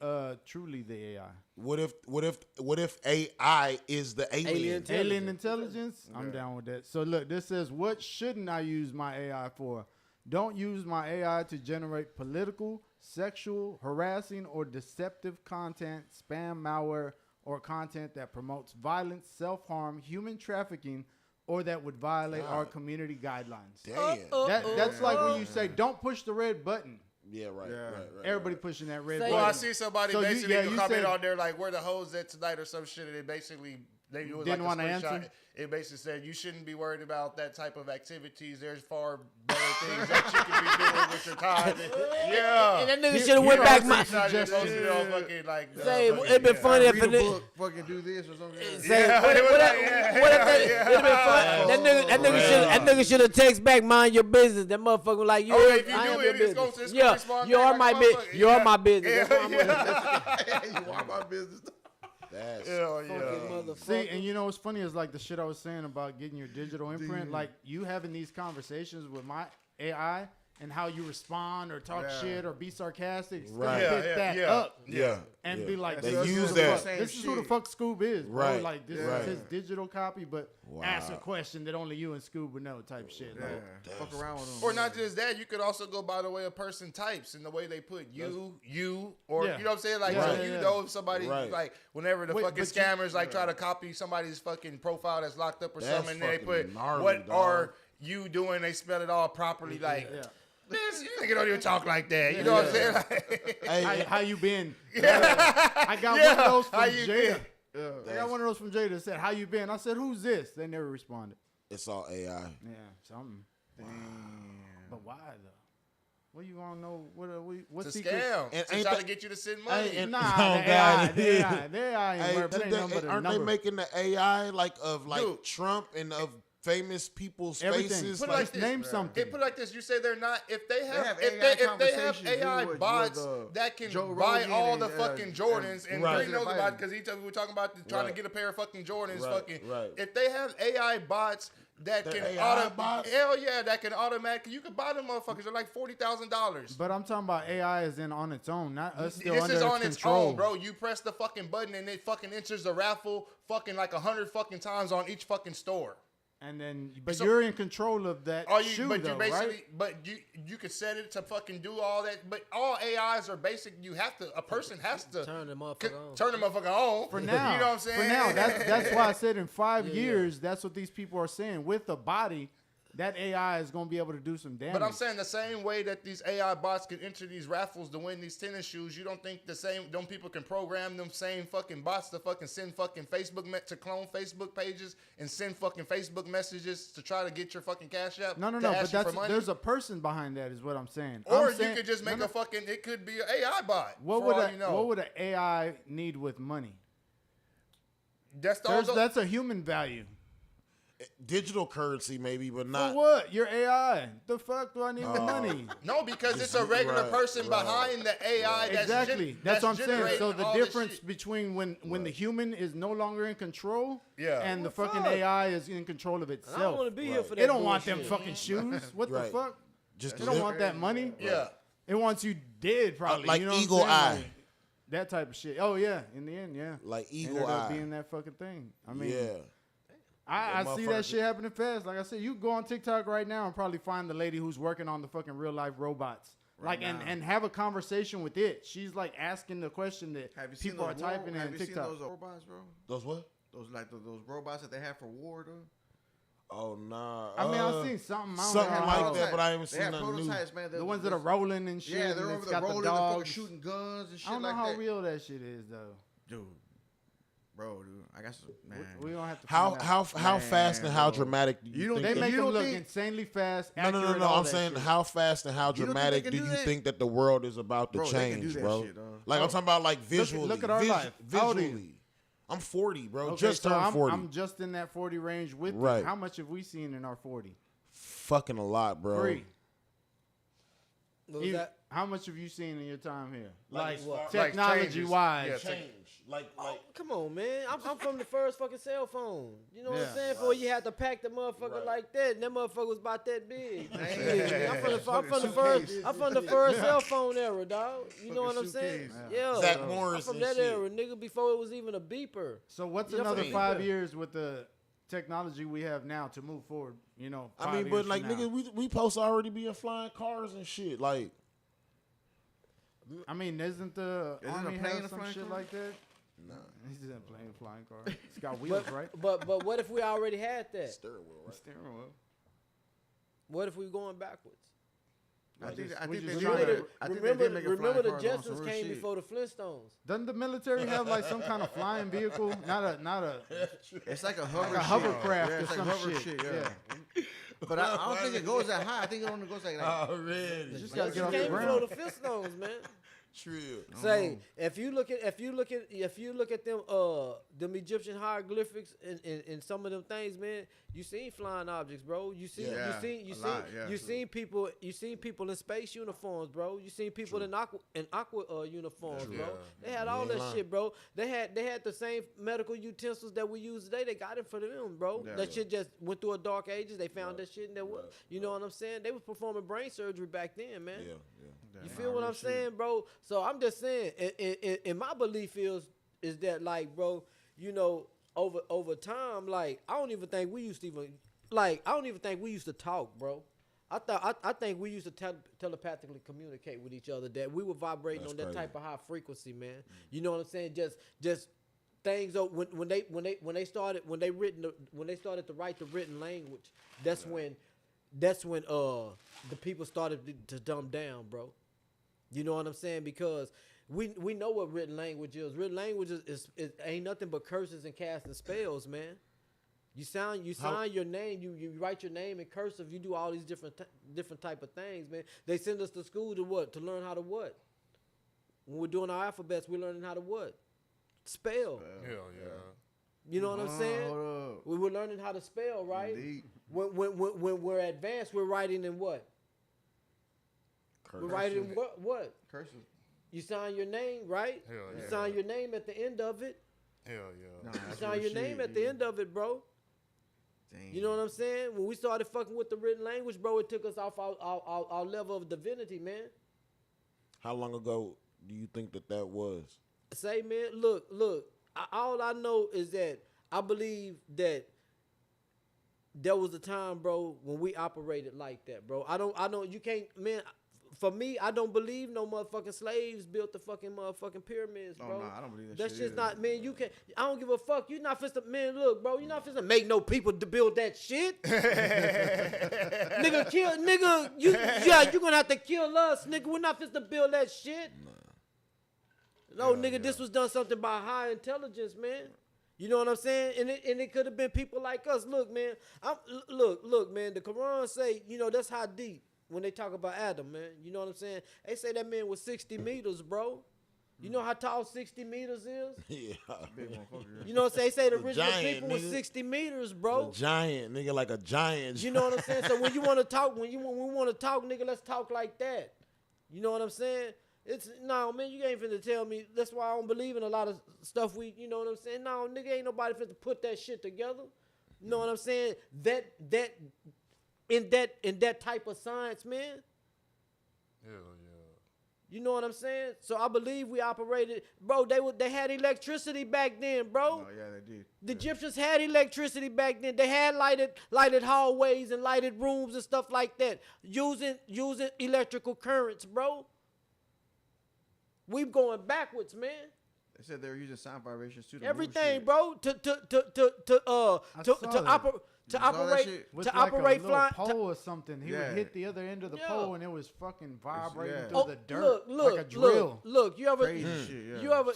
truly the AI? What if AI is the alien? Alien intelligence? I'm down with that. So look, this says, what shouldn't I use my AI for? Don't use my AI to generate political, sexual, harassing, or deceptive content, spam, malware, or content that promotes violence, self-harm, human trafficking, or that would violate our community guidelines. Damn. That's like when you say, don't push the red button. Yeah, right. Everybody pushing that red Say- button. Well, I see somebody So basically you comment said- on there like where the hoes at tonight or some shit, and they was Didn't like wanna a screenshot. answer? It basically said you shouldn't be worried about that type of activities. There's far better things that you can be doing with your time. Yeah. And that nigga should have went back my. Say, it'd been funny if Read a a nigga. book, fucking do this or something. Say, Yeah, what it was if like, yeah. what if it'd been fun? That nigga should have text back, mind your business. That motherfucker was like, you, Oh, if you I do am it, your it's gonna- business. it's gonna Yeah, respond you back are like my a business. motherfucker. You are Yeah. my business. That's why I'm You want my business? That's fucking motherfucker. See, and you know what's funny is like the shit I was saying about getting your digital imprint. Like you having these conversations with my AI and how you respond or talk shit or be sarcastic. It's gonna Right. pick that yeah. up yeah. and be like, They this is use who the that. fuck- This is who the fuck Scoob is, bro. Right. Like this Right. is his digital copy, but Wow. ask a question that only you and Scoob would know, type shit. Yeah. Like, Fuck around with them. Or not just that, you could also go by the way a person types and the way they put you, or Yeah. you know what I'm saying? Like, Yeah, so yeah, you yeah. know if somebody, Right. like, whenever the Wait, fucking but you- scammers, like, try to copy somebody's fucking profile that's locked up or That's something, and then they fucking put, gnarly, what dog. are you doing? They spell it all properly, like, yeah. this, you nigga don't even talk like that. You know what I'm saying? Like, Hey, How you been? I got one of those how from you Jada. been? I got one of those from Jada that said, "How you been?" I said, "Who's this?" They never responded. it's all AI. Yeah, something. But why though? What you want to know? What are we? What It's a secret? scam. And To ain't try that- to get you to send money. Hey, and- Nah, Oh, the AI, God. the AI, the AI ain't Hey, worth. It ain't nothing but a aren't they number. making the AI like of like Dude. Trump and of famous people's Everything. faces? Put it Like, like this. Name something. It put it like this: you say they're not. If they have, have if AI they have conversations, AI dude, with, bots that can Joe buy Rogan all and, the fucking Jordans, and Right. Green knows about it Biden. because we were talking about trying Right. to get a pair of fucking Jordans. Right, Fucking. right. If they have AI bots that They're can AI bots? hell yeah, that can automatically. You can buy them motherfuckers. They're like $40,000. But I'm talking about AI is in on its own, not us still This under is its on its control. own, bro. You press the fucking button and it fucking enters the raffle fucking like 100 fucking times on each fucking store. And then, but So- you're in control of that All you, shoe, but though, you basically, right? but you could set it to fucking do all that. But all AIs are basic. You have to, a person has to Turn the motherfucker on. turn the motherfucker on. For now, you know what I'm saying? For now, that's why I said in 5 Yeah. years, that's what these people are saying. With the body, that AI is going to be able to do some damage. But I'm saying the same way that these AI bots can enter these raffles to win these tennis shoes, you don't think the same? Don't people can program them same fucking bots to fucking send fucking to clone Facebook pages and send fucking Facebook messages to try to get your fucking cash app? no, to but ask you that's for money? there's a person behind that, is what I'm saying. Or I'm saying, you could just make no, a fucking. It could be an AI bot. What for would all you know. what would an AI need with money? That's the That's a human value. digital currency maybe, but For not. what? You're AI. The fuck do I need with money? No, because it's a regular Right, person right. behind the AI. That's Exactly. That's what I'm saying. generating So the all this difference shit. between when the human is no longer in control, Yeah. and the Well, fucking fuck. AI is in control of I don't itself. want to be here for that. They don't want bullshit. them fucking shoes. What the Right. fuck? Just They don't want that money. Yeah. It wants you dead, probably. Like you know what I'm Eagle saying? Eye. Like, that type of shit. Oh yeah, in the end, yeah. Like Eagle Ended up Eye. being that fucking thing. I mean, yeah. I That see motherfucker- that shit happening fast. Like I said, you go on TikTok right now and probably find the lady who's working on the fucking real life robots. Right Like now. and have a conversation with it. She's like asking the question that Have you seen people are those typing have in you TikTok. seen those robots, bro? Those what? Those like those robots that they have for war, though. Oh nah. I mean, I've seen something. I don't something know like how- that, but I haven't They seen have nothing new. prototypes, man. The ones that are rolling and shit. Yeah, they're and over it's the got rolling, the they're fucking dogs. shooting guns and shit I don't know like how that. real that shit is though. Dude, bro, I got some. Man. We don't have to. How find out. how fast and how bro. dramatic do you, You don't think They that- make You them don't look think- insanely fast. No, accurate, all I'm that saying shit. how fast and how don't think they dramatic can do do you that? think that the world is about to Bro, they can change, do that bro? shit, dog. Like I'm talking about like Look at- visually. look at our life. How old are you? Visually. I'm 40, bro. Okay, Just so turned I'm, 40. I'm just in that 40 range with you. Right. How much have we seen in our 40? Fucking a lot, bro. Free. What was that? How much have you seen in your time here? Like Like, what? technology wise. Yeah, Change. Like Come on, man. I'm from the first fucking cell phone. You know what Yeah. I'm saying? Before you had to pack the motherfucker like that, and that motherfucker was about that big. Yeah, I'm from the first cell phone era, dog. You know what I'm saying? suitcase. Yeah. Zach I'm Morris from and that shit. era, nigga, before it was even a beeper. So what's You know another what I mean? 5 years with the technology we have now to move forward? You know, I 5 mean, years but from like now? nigga, we supposed to already be in flying cars and shit. Like I mean, isn't the Isn't a army plane have a some flying shit car? like that? No, he's in a plane, flying car. It's got wheels, right? But what if we already had that? steering wheel, right? Steering wheel. What if we going backwards? I think we they just did trying to- make it- I think they did make a Remember flying the car on some Jetsons real came shit. before the Flintstones. Doesn't the military have like some kind of flying vehicle? Not a It's like a hover, like a shit. hovercraft Yeah, or it's like some hover shit. yeah. But I don't think it goes that high. I think it only goes like Already. You just gotta get Jetsons off the came before ground. the Flintstones, man. True. Say if you look at them Egyptian hieroglyphics and some of them things, man, you seen flying objects, bro. You seen people in space uniforms, bro. You seen people in aqua uniforms, bro. They had all that shit, bro. They had the same medical utensils that we use today. They got it for them, bro. That shit just went through a dark ages. They found that shit and you know what I'm saying? They was performing brain surgery back then, man. You feel what I'm saying, bro? So I'm just saying, and my belief is that, like, bro, you know, over time, like, I don't even think we used to talk, bro. I think we used to telepathically communicate with each other. That we were vibrating on that type of high frequency, man. You know what I'm saying? Just things. When they started to write the written language, that's when the people started to dumb down, bro. You know what I'm saying? Because we know what written language is. Written language is ain't nothing but curses and casting spells, man. You sign your name. You write your name in cursive. You do all these different type of things, man. They send us to school to what? To learn how to what? When we're doing our alphabets, we're learning how to what? Spell. Hell yeah. You know what I'm saying? We were learning how to spell, right? Indeed. When we're advanced, we're writing in what? We're writing in what? Cursive. You sign your name, right? Hell yeah. You sign your name at the end of it. Hell yeah. You sign your name at the end of it, bro. Damn. You know what I'm saying? When we started fucking with the written language, bro, it took us off our level of divinity, man. How long ago do you think that was? Say, man, look. All I know is that I believe that there was a time, bro, when we operated like that, bro. I don't. You can't, man. For me, I don't believe no motherfucking slaves built the fucking motherfucking pyramids, bro. Oh, no, I don't believe that That's shit just either. not, man. You can't. I don't give a fuck. You not finna, man. Look, bro. You not finna make no people to build that shit. Nigga, you gonna have to kill us, nigga. We're not finna build that shit. No, nigga, this was done something by high intelligence, man. You know what I'm saying? And it could have been people like us. Look, man. Look, man. The Quran say, you know, that's how deep. When they talk about Adam, man, you know what I'm saying? They say that man was 60 meters, bro. You know how tall 60 meters is? Yeah. Big motherfucker. You know what I'm saying? They say the The original giant, people was nigga. 60 meters, bro. A giant, nigga, like a giant. You know what I'm saying? So when you want to talk, when we want to talk, nigga, let's talk like that. You know what I'm saying? No, man, you ain't finna tell me. That's why I don't believe in a lot of stuff you know what I'm saying? No, nigga, ain't nobody finna put that shit together. You know what I'm saying? In that type of science, man. Hell yeah. You know what I'm saying? So I believe we operated, bro. They had electricity back then, bro. Oh, yeah, they did. The Egyptians had electricity back then. They had lighted hallways and lighted rooms and stuff like that, using electrical currents, bro. We going backwards, man. They said they were using sound vibrations too. To Everything, move shit. bro. To operate With to like operate a little flying. pole or something. He Yeah. would hit the other end of the Yeah. pole and it was fucking vibrating yeah. through the dirt Look, like a drill. Look. You ever Crazy shit, yeah.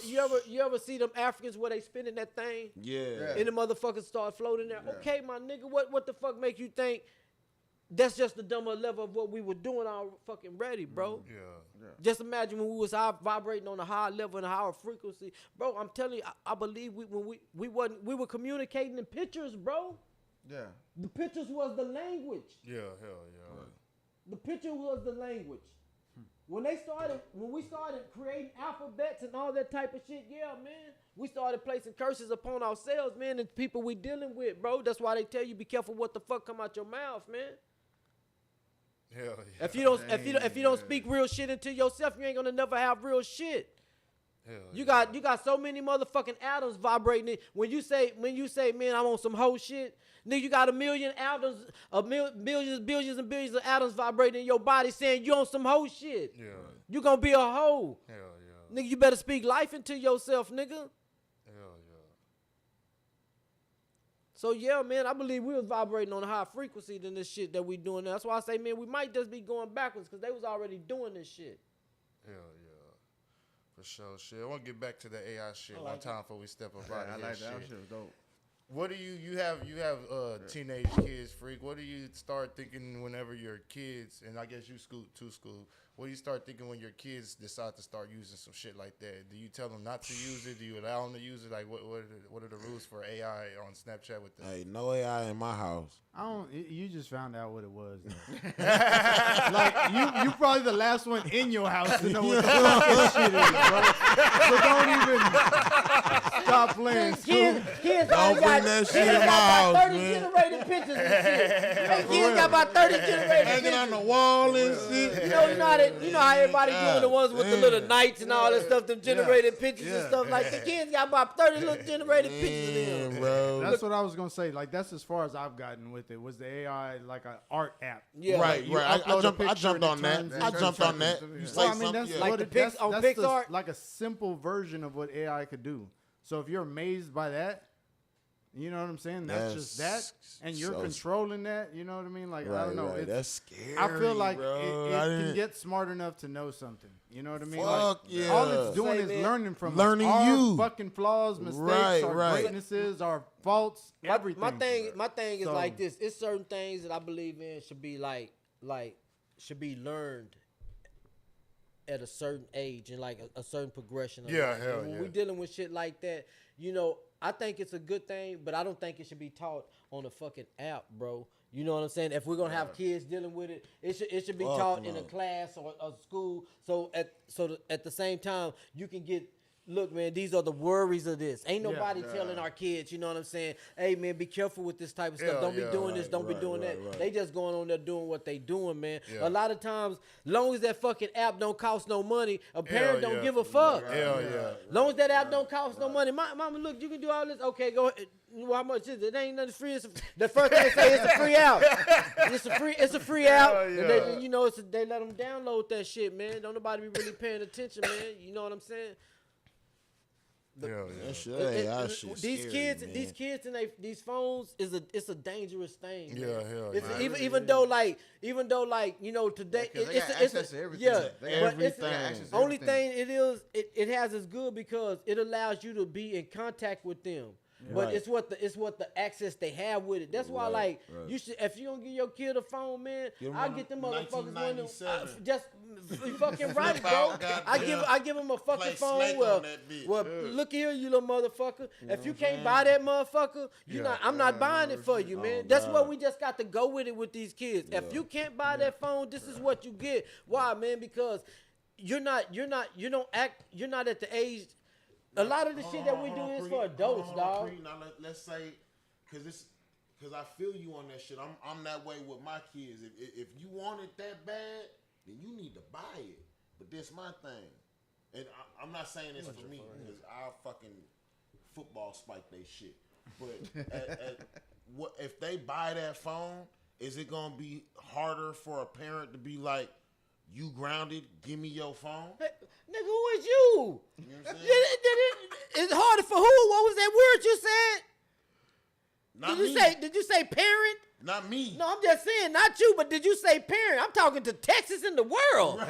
you ever see them Africans where they spinning that thing Yeah. and the motherfuckers start floating there? Okay, my nigga, what the fuck make you think that's just the dumber level of what we were doing fucking ready, bro? Yeah. Just imagine when we was vibrating on a high level and a higher frequency, bro. I'm telling you, I believe we were communicating in pictures, bro. Yeah. The pictures was the language. Yeah. Hell yeah. The picture was the language. When we started creating alphabets and all that type of shit, yeah, man, we started placing curses upon ourselves, man, and people we dealing with, bro. That's why they tell you be careful what the fuck come out your mouth, man. Hell yeah. If you don't speak real shit into yourself, you ain't gonna never have real shit. Hell You got so many motherfucking atoms vibrating. When you say, man, I want some whole shit, nigga, you got a million atoms, billions and billions of atoms vibrating in your body saying you on some whole shit. Yeah. You gonna be a hoe. Hell yeah. Nigga, you better speak life into yourself, nigga. Hell yeah. So yeah, man, I believe we was vibrating on a higher frequency than this shit that we doing now. That's why I say, man, we might just be going backwards because they was already doing this shit. Hell yeah. For sure, shit. I want to get back to the AI shit one time before we step up out of here. I like shit. that. That shit was dope. What do you have teenage kids, Freak? What do you start thinking whenever your kids, and I guess you school, what do you start thinking when your kids decide to start using some shit like that? Do you tell them not to use it? Do you allow them to use it? Like, what are the rules for AI on Snapchat with them? Hey, no AI in my house. I don't. You just found out what it was. Like you probably the last one in your house to know what the fuck this shit is, bro. So don't even stop playing. Kids Don't bring that shit in my house, 30 man. generated pictures and shit. Hey, kids got about 30 generated Hanging pictures. on the wall and shit. You know how everybody doing the ones with the little nights and all that stuff, them generated pictures and stuff like that. Kids got about 30 little generated pictures of them. Bro. That's what I was gonna say. Like that's as far as I've gotten with it. Was the AI like an art app? Yeah. Right, You right. upload a I picture jumped and it on that. turns I into jumped on something. that. You say Well, I mean, something. that's Yeah. Like what the it, pics that's, on that's the- Pixar? like a simple version of what AI could do. So if you're amazed by that, you know what I'm saying? That's just that, and you're so- controlling that. You know what I mean? Like I Right, don't know. right. It's, That's scary. I feel like bro. it I can didn't- get smart enough to know something. You know what I mean? Fuck like, yeah. All it's doing Say, is man, learning from learning us. Our you. fucking flaws, mistakes, Right, our right. greatnesses, our faults, everything. My thing is So- like this. It's certain things that I believe in should be like should be learned at a certain age and like a certain progression. Of Yeah, life. hell And when yeah. we dealing with shit like that, you know, I think it's a good thing, but I don't think it should be taught on a fucking app, bro. You know what I'm saying? If we're gonna have kids dealing with it, it should be Fuck taught in no. a class or a school. So at the same time, you can get. Look, man, these are the worries of this. Ain't nobody telling our kids, you know what I'm saying? Hey, man, be careful with this type of stuff. Yeah, Don't be yeah, doing this. right, Don't be right, doing right, that. right. They just going on there doing what they doing, man. Yeah. A lot of times, long as that fucking app don't cost no money, a parent don't yeah. give a fuck. Hell yeah. Long as that app don't cost no money. Mama, look, you can do all this. Okay, go ahead. Well, how much is it? It ain't nothing free. The first thing they say it's a free app. It's a free app. Hell And yeah. they, you know, they let them download that shit, man. Don't nobody be really paying attention, man. You know what I'm saying? Hell yeah. That shit, AI shit These scary, kids, man. these kids and these phones it's a dangerous thing. Yeah, man. hell It's yeah. even though like you know today Yeah, 'cause they it's got it's access to everything. yeah, They but got it's everything. only thing it has is good because it allows you to be in contact with them. But Right. it's what the access they have with it. That's why like you should if you don't give your kid a phone, man, Give 'em I'll one get them motherfuckers one of them, 1997. just you fucking right, bro. out, goddamn. I give them a fucking Play phone. Snake Well, on that bitch. well, look here, you little motherfucker. If you can't buy that motherfucker, I'm not buying it for you, man. That's what we just got to go with it with these kids. If you can't buy that phone, this is what you get. Why, man? Because you're not at the age. A lot of the shit that we do is for adults, dog. Creed. Now let's say, cause I feel you on that shit. I'm that way with my kids. If you want it that bad, then you need to buy it. But this my thing, and I'm not saying this for me because I'll fucking football spike they shit. But what if they buy that phone? Is it gonna be harder for a parent to be like, you grounded? Give me your phone. Hey, nigga, who is you? You know what I'm saying? It's harder for who? What was that word you said? Not Did you me. say? Did you say parent? Not me. No, I'm just saying, not you, but did you say parent? I'm talking to Texas in the world. I'm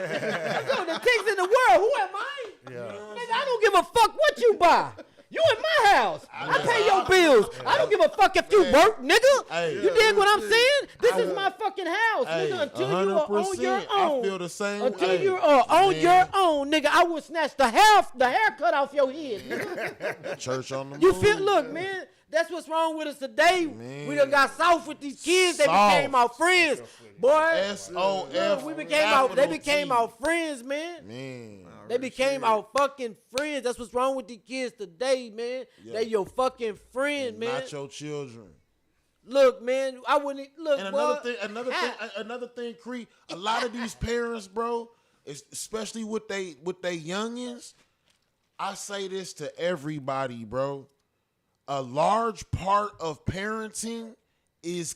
talking to Texas in the world. Who am I? Yeah. Nigga, I don't give a fuck what you buy. You in my house. I pay your bills. I don't give a fuck if you work, nigga. Hey. You dig what I'm saying? This is my fucking house, Hey, nigga. Until you are on your 100%. own. I feel the same. Until Hey, you are on man. your own, nigga, I will snatch the haircut off your head, nigga. Church on the You moon. feel? Look, man. That's what's wrong with us today. Man. We done got soft with these kids. They Soft. became our friends, boy. SOF. Look, we became out. They became our friends, man. Man. They became our fucking friends. That's what's wrong with these kids today, man. Yeah. They your fucking friend, man. Not your children. Look, man, I wouldn't look. And boy, another thing, Cree. A lot of these parents, bro, especially with they youngins. I say this to everybody, bro. A large part of parenting is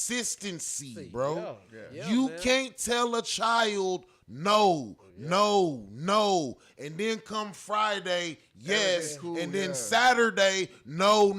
consistency, bro. Yeah, You man. can't tell a child no. And then come Friday, yes. Cool, and then yeah. Saturday, no.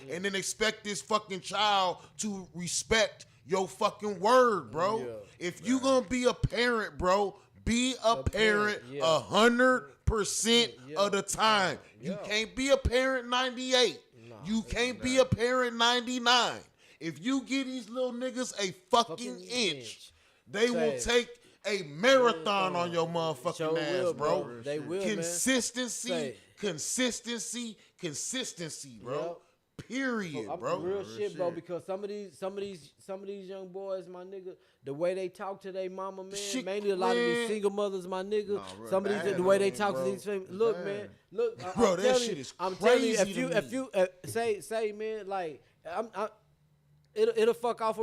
And then expect this fucking child to respect your fucking word, bro. Yeah. If you gonna be a parent, bro, be a parent yeah. 100% Yeah. of the time. Yeah. You can't be a parent 98. You can't be a parent 99. If you give these little niggas a fucking inch, they will take a marathon on your motherfucking Sure ass, will, bro. They will, Consistency, man. consistency, bro. Yep. Period, I'm bro. real shit, bro. Because some of these young boys, my nigga, the way they talk to their mama, man. Shit, mainly a lot of man. these single mothers, my nigga. Nah, bro, some of these, bad, the way they bro, talk bro. to these families. Look, Bad. man. Look, Bro, I'm that telling shit you, is I'm telling you, crazy to if you say, man, like, it'll fuck off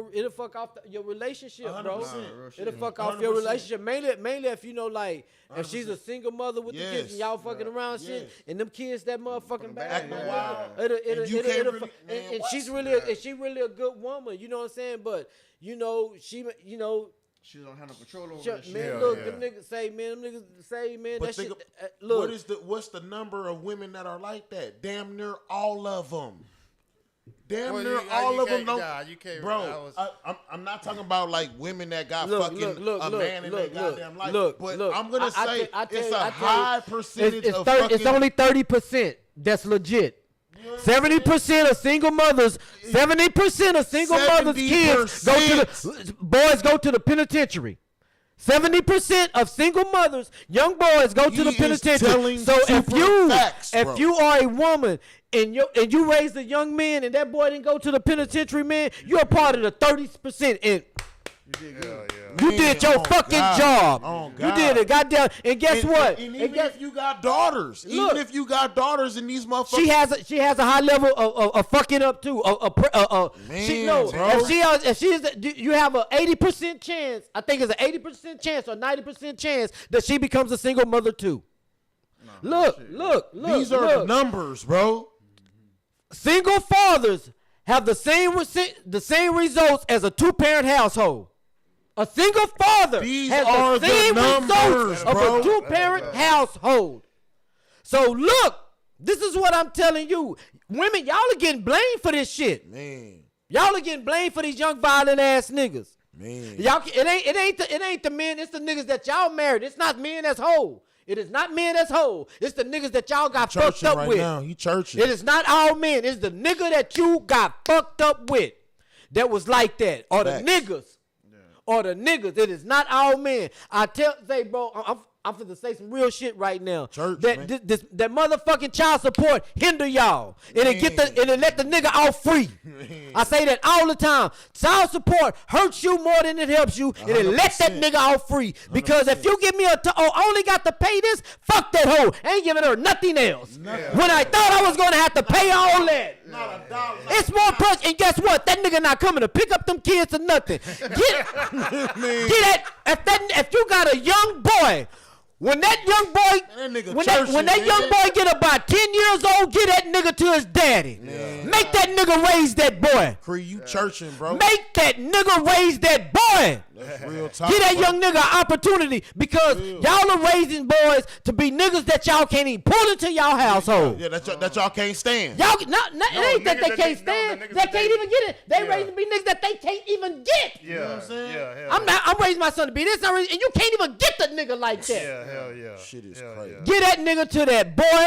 your relationship, bro. 100%. It'll fuck off your 100%. relationship. Mainly if you know, like, if she's a single mother with the kids and y'all fucking around shit, and them kids that motherfucking bad, Acting man, wild. it'll And you can't really- man, and what? she's really a good woman, you know what I'm saying? But she She don't have no control over shut, that shit. man, Yeah, look, yeah. them niggas say, man, But that think shit. of- Look, what's the number of women that are like that? Damn near all of them. Damn Well, near you all of them can't- don't. nah, you can't- I Bro, was- I'm not talking about like women that got Look, fucking look, a look, man in their look, goddamn life. look, but look. I'm gonna say it's a high percentage of it's fucking. only 30% that's legit. 70% of single mothers, 70% of single mothers' kids boys go to the penitentiary. 70% of single mothers, young boys go to He the is penitentiary. telling So super facts, bro. if you are a woman and you raised a young man and that boy didn't go to the penitentiary, man, you're a part of the 30%. And you did your oh fucking God. job. Oh You God. did it, goddamn. And guess what? And And even guess- if you got daughters, Look. even if you got daughters and these motherfuckers, she has a high level of fucking up too. She Man, bro. if she is you have a 80% chance. I think it's an 80% chance or 90% chance that she becomes a single mother too. Look. these are the numbers, bro. Single fathers have the same results as a 2-parent household. A single father These has are the the same numbers, results of bro. a 2-parent household. So look, this is what I'm telling you. Women, y'all are getting blamed for this shit. Man, Y'all are getting blamed for these young violent ass niggas. man. Y'all, it ain't the men. It's the niggas that y'all married. It's not men that's whole. It is not men that's whole. It's the niggas that y'all got fucked Churching up right with. now. He churching. It is not all men. It's the nigga that you got fucked up with that was like that. Or Facts. the niggas. Or the niggas. It is not all men. Say, bro, I'm finna say some real shit right now. Church, that man. that motherfucking child support hinder y'all. And it let the nigga off free. I say that all the time. Child support hurts you more than it helps you. And it let that 100%. nigga off free. Because if you give me I only got to pay this, fuck that hoe. I ain't giving her nothing else. When I thought I was gonna have to pay all that. Not a dollar. It's more pressure. And guess what? That nigga not coming to pick up them kids or nothing. Get that. If you got a young boy, when that young boy, when that young boy get about 10 years old, get that nigga to his daddy. Make that nigga raise that boy. Cree, you churching, bro. Make that nigga raise that boy. That's real talk. Get that bro. young nigga an opportunity because y'all are raising boys to be niggas that y'all can't even pull into y'all household. Yeah, that y'all can't stand. Y'all, it ain't that niggas they can't the stand. niggas They that can't even get it. They raising to be niggas that they can't even get. Yeah, what I'm saying? yeah, I'm raising my son to be this, and you can't even get the nigga like that. Yeah, hell yeah. Shit is Hell crazy. yeah. Get that nigga to that boy.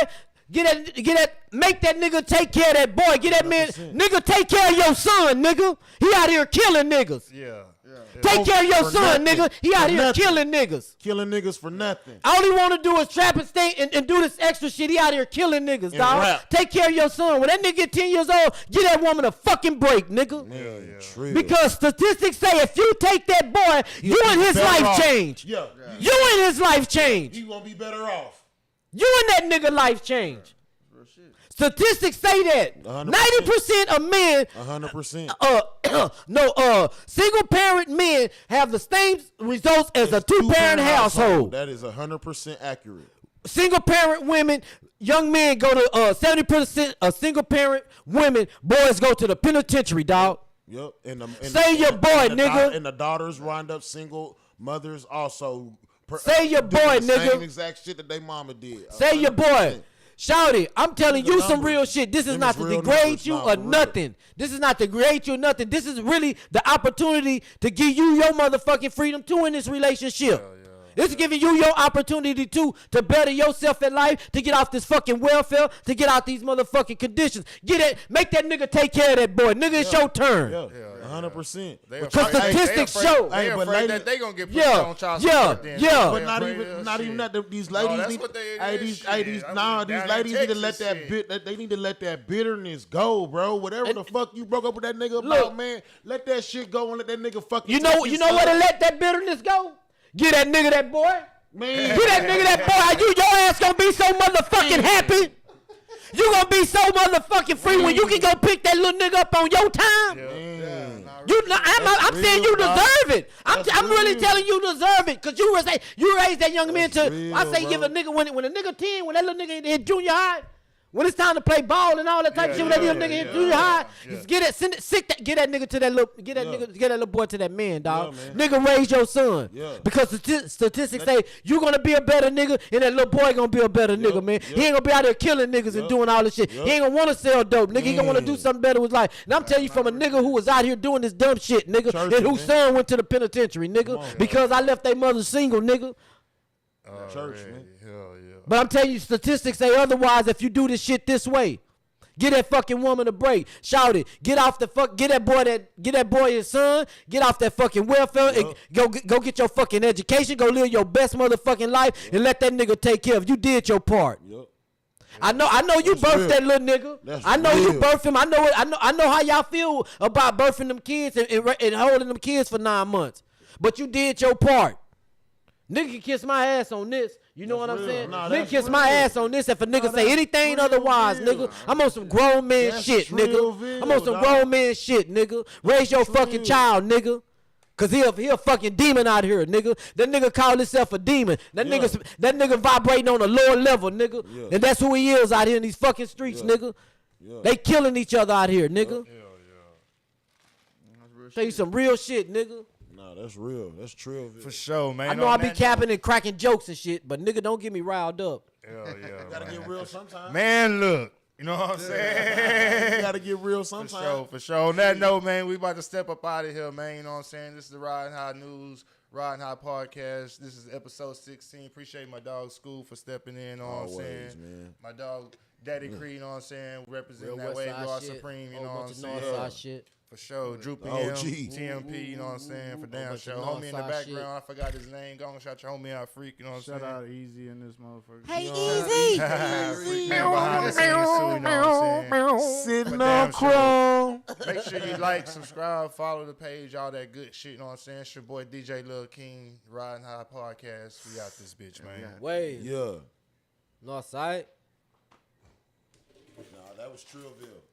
Make that nigga take care of that boy. Get that man, 100%. nigga, take care of your son, nigga. He out here killing niggas. Yeah. Take care of your For son, nothing. nigga. He out For here nothing. killing niggas. Killing niggas for nothing. All he want to do is trap and stay and do this extra shit. He out here killing niggas, And dog. rap. Take care of your son. When that nigga get 10 years old, get that woman a fucking break, nigga. Man, trill. Because statistics say if you take that boy, you and his better life off. change. Yeah. You and his life change. He gonna be better off. You and that nigga life change. Statistics say that 100%. 90% of men, 100%. single parent men have the same results as a two-parent household. That is 100% accurate. Single parent women, young men go to 70% of single parent women, boys go to the penitentiary, dog. Yep. Say your boy, nigga. And the daughters wind up single mothers also Say your boy, doing the nigga. Same exact shit that they mama did. Say your boy. Shouty, I'm telling you some numbers. real shit. This is Them not is to real degrade numbers. you Nah, or for real. nothing. This is not to degrade you or nothing. This is really the opportunity to give you your motherfucking freedom too in this relationship. This is giving you your opportunity to better yourself in life, to get off this fucking welfare, to get out these motherfucking conditions. Get it, make that nigga take care of that boy. Nigga, it's your turn. Yeah, 100%. Because statistics show. They Hey, but afraid lady- that they gonna get put Yeah, on child yeah, support then. yeah. But They not afraid even, of not shit. even that. These No, ladies that's need. what they Hey, is, these, shit. hey, these, I nah, mean, these down ladies in need to let Texas, that shit. bit. They need to let that bitterness go, bro. Whatever the fuck you broke up with that nigga Look. about, man, let that shit go and let that nigga fucking. You know where to let that bitterness go? Get that nigga that boy. man. Get that nigga that boy. Your ass gonna be so motherfucking happy. You gonna be so motherfucking free when you can go pick that little nigga up on your time. I'm saying you deserve it. I'm really telling you deserve it, cause you raised that young man to. real, I say bro. give a nigga when a nigga 10, when that little nigga in junior high. When it's time to play ball and all that type of shit, when that little nigga in junior high, just get that nigga to that little, get that little boy to that man, dog. man. Nigga raise your son, Yeah. because statistics say you gonna be a better nigga, and that little boy gonna be a better nigga, man. He ain't gonna be out there killing niggas and doing all this shit. He ain't gonna wanna sell dope, nigga. He gonna wanna do something better with his life. And I'm telling you, from a nigga who was out here doing this dumb shit, nigga, and whose son went to the penitentiary, nigga, because I left their mother single, nigga. Church, man. Hell yeah. But I'm telling you, statistics say otherwise. If you do this shit this way, get that fucking woman a break. Shout it. Get off the fuck. Get that boy his son. Get off that fucking welfare. And go get your fucking education. Go live your best motherfucking life and let that nigga take care of you. Did your part. Yep. I know you birthed real. that little nigga. That's I know you real. birthed him. I know how y'all feel about birthing them kids and holding them kids for 9 months. But you did your part. Nigga can kiss my ass on this. You know what I'm real. saying? Nah, Nigga that's kiss my real. ass on this if a nigga say that's anything real, otherwise, real. nigga. I'm on some grown man That's shit, real, nigga. real, I'm on some dog. grown man shit, nigga. Raise your fucking child, nigga. Cause he a fucking demon out here, nigga. That nigga call himself a demon. That nigga vibrating on a lower level, nigga. Yeah. And that's who he is out here in these fucking streets, nigga. Yeah. They killing each other out here, nigga. That's real Tell you shit. some real shit, nigga. Nah, that's real. That's true. For sure, man. I know On I be that capping and cracking jokes and shit, but nigga, don't get me riled up. note- Hell yeah. Gotta man. get real sometimes. Man, look. You know what I'm saying? You gotta get real For sometimes. sure, for sure. On that note, man, we about to step up out of here, man. You know what I'm saying? This is the Ridin' High News, Ridin' High Podcast. This is episode 16. Appreciate my dog School for stepping in, you know what I'm Always, saying? man. My dog Daddy Creed, you know what I'm saying? Representing Real that way, West God Side shit. Supreme, you Whole know what I'm bunch of saying? North Side shit. For sure. Droopy Oh, M, gee. TMP, you know what I'm saying? For damn bunch sure. of Homie in the Northside background, shit. I forgot his name. Go and shout your homie out, Freak, you know what I'm Shout saying? out Easy in this motherfucker. Hey, Freak man behind the scenes too, you know what I'm saying? Sitting But damn on chrome. Make sure you like, subscribe, follow the page, all that good shit, you know what I'm saying? It's your boy DJ Lil King, Ridin' High Podcast. We out this bitch, man. Wait, Yeah. North Side. Nah, that was Trillville.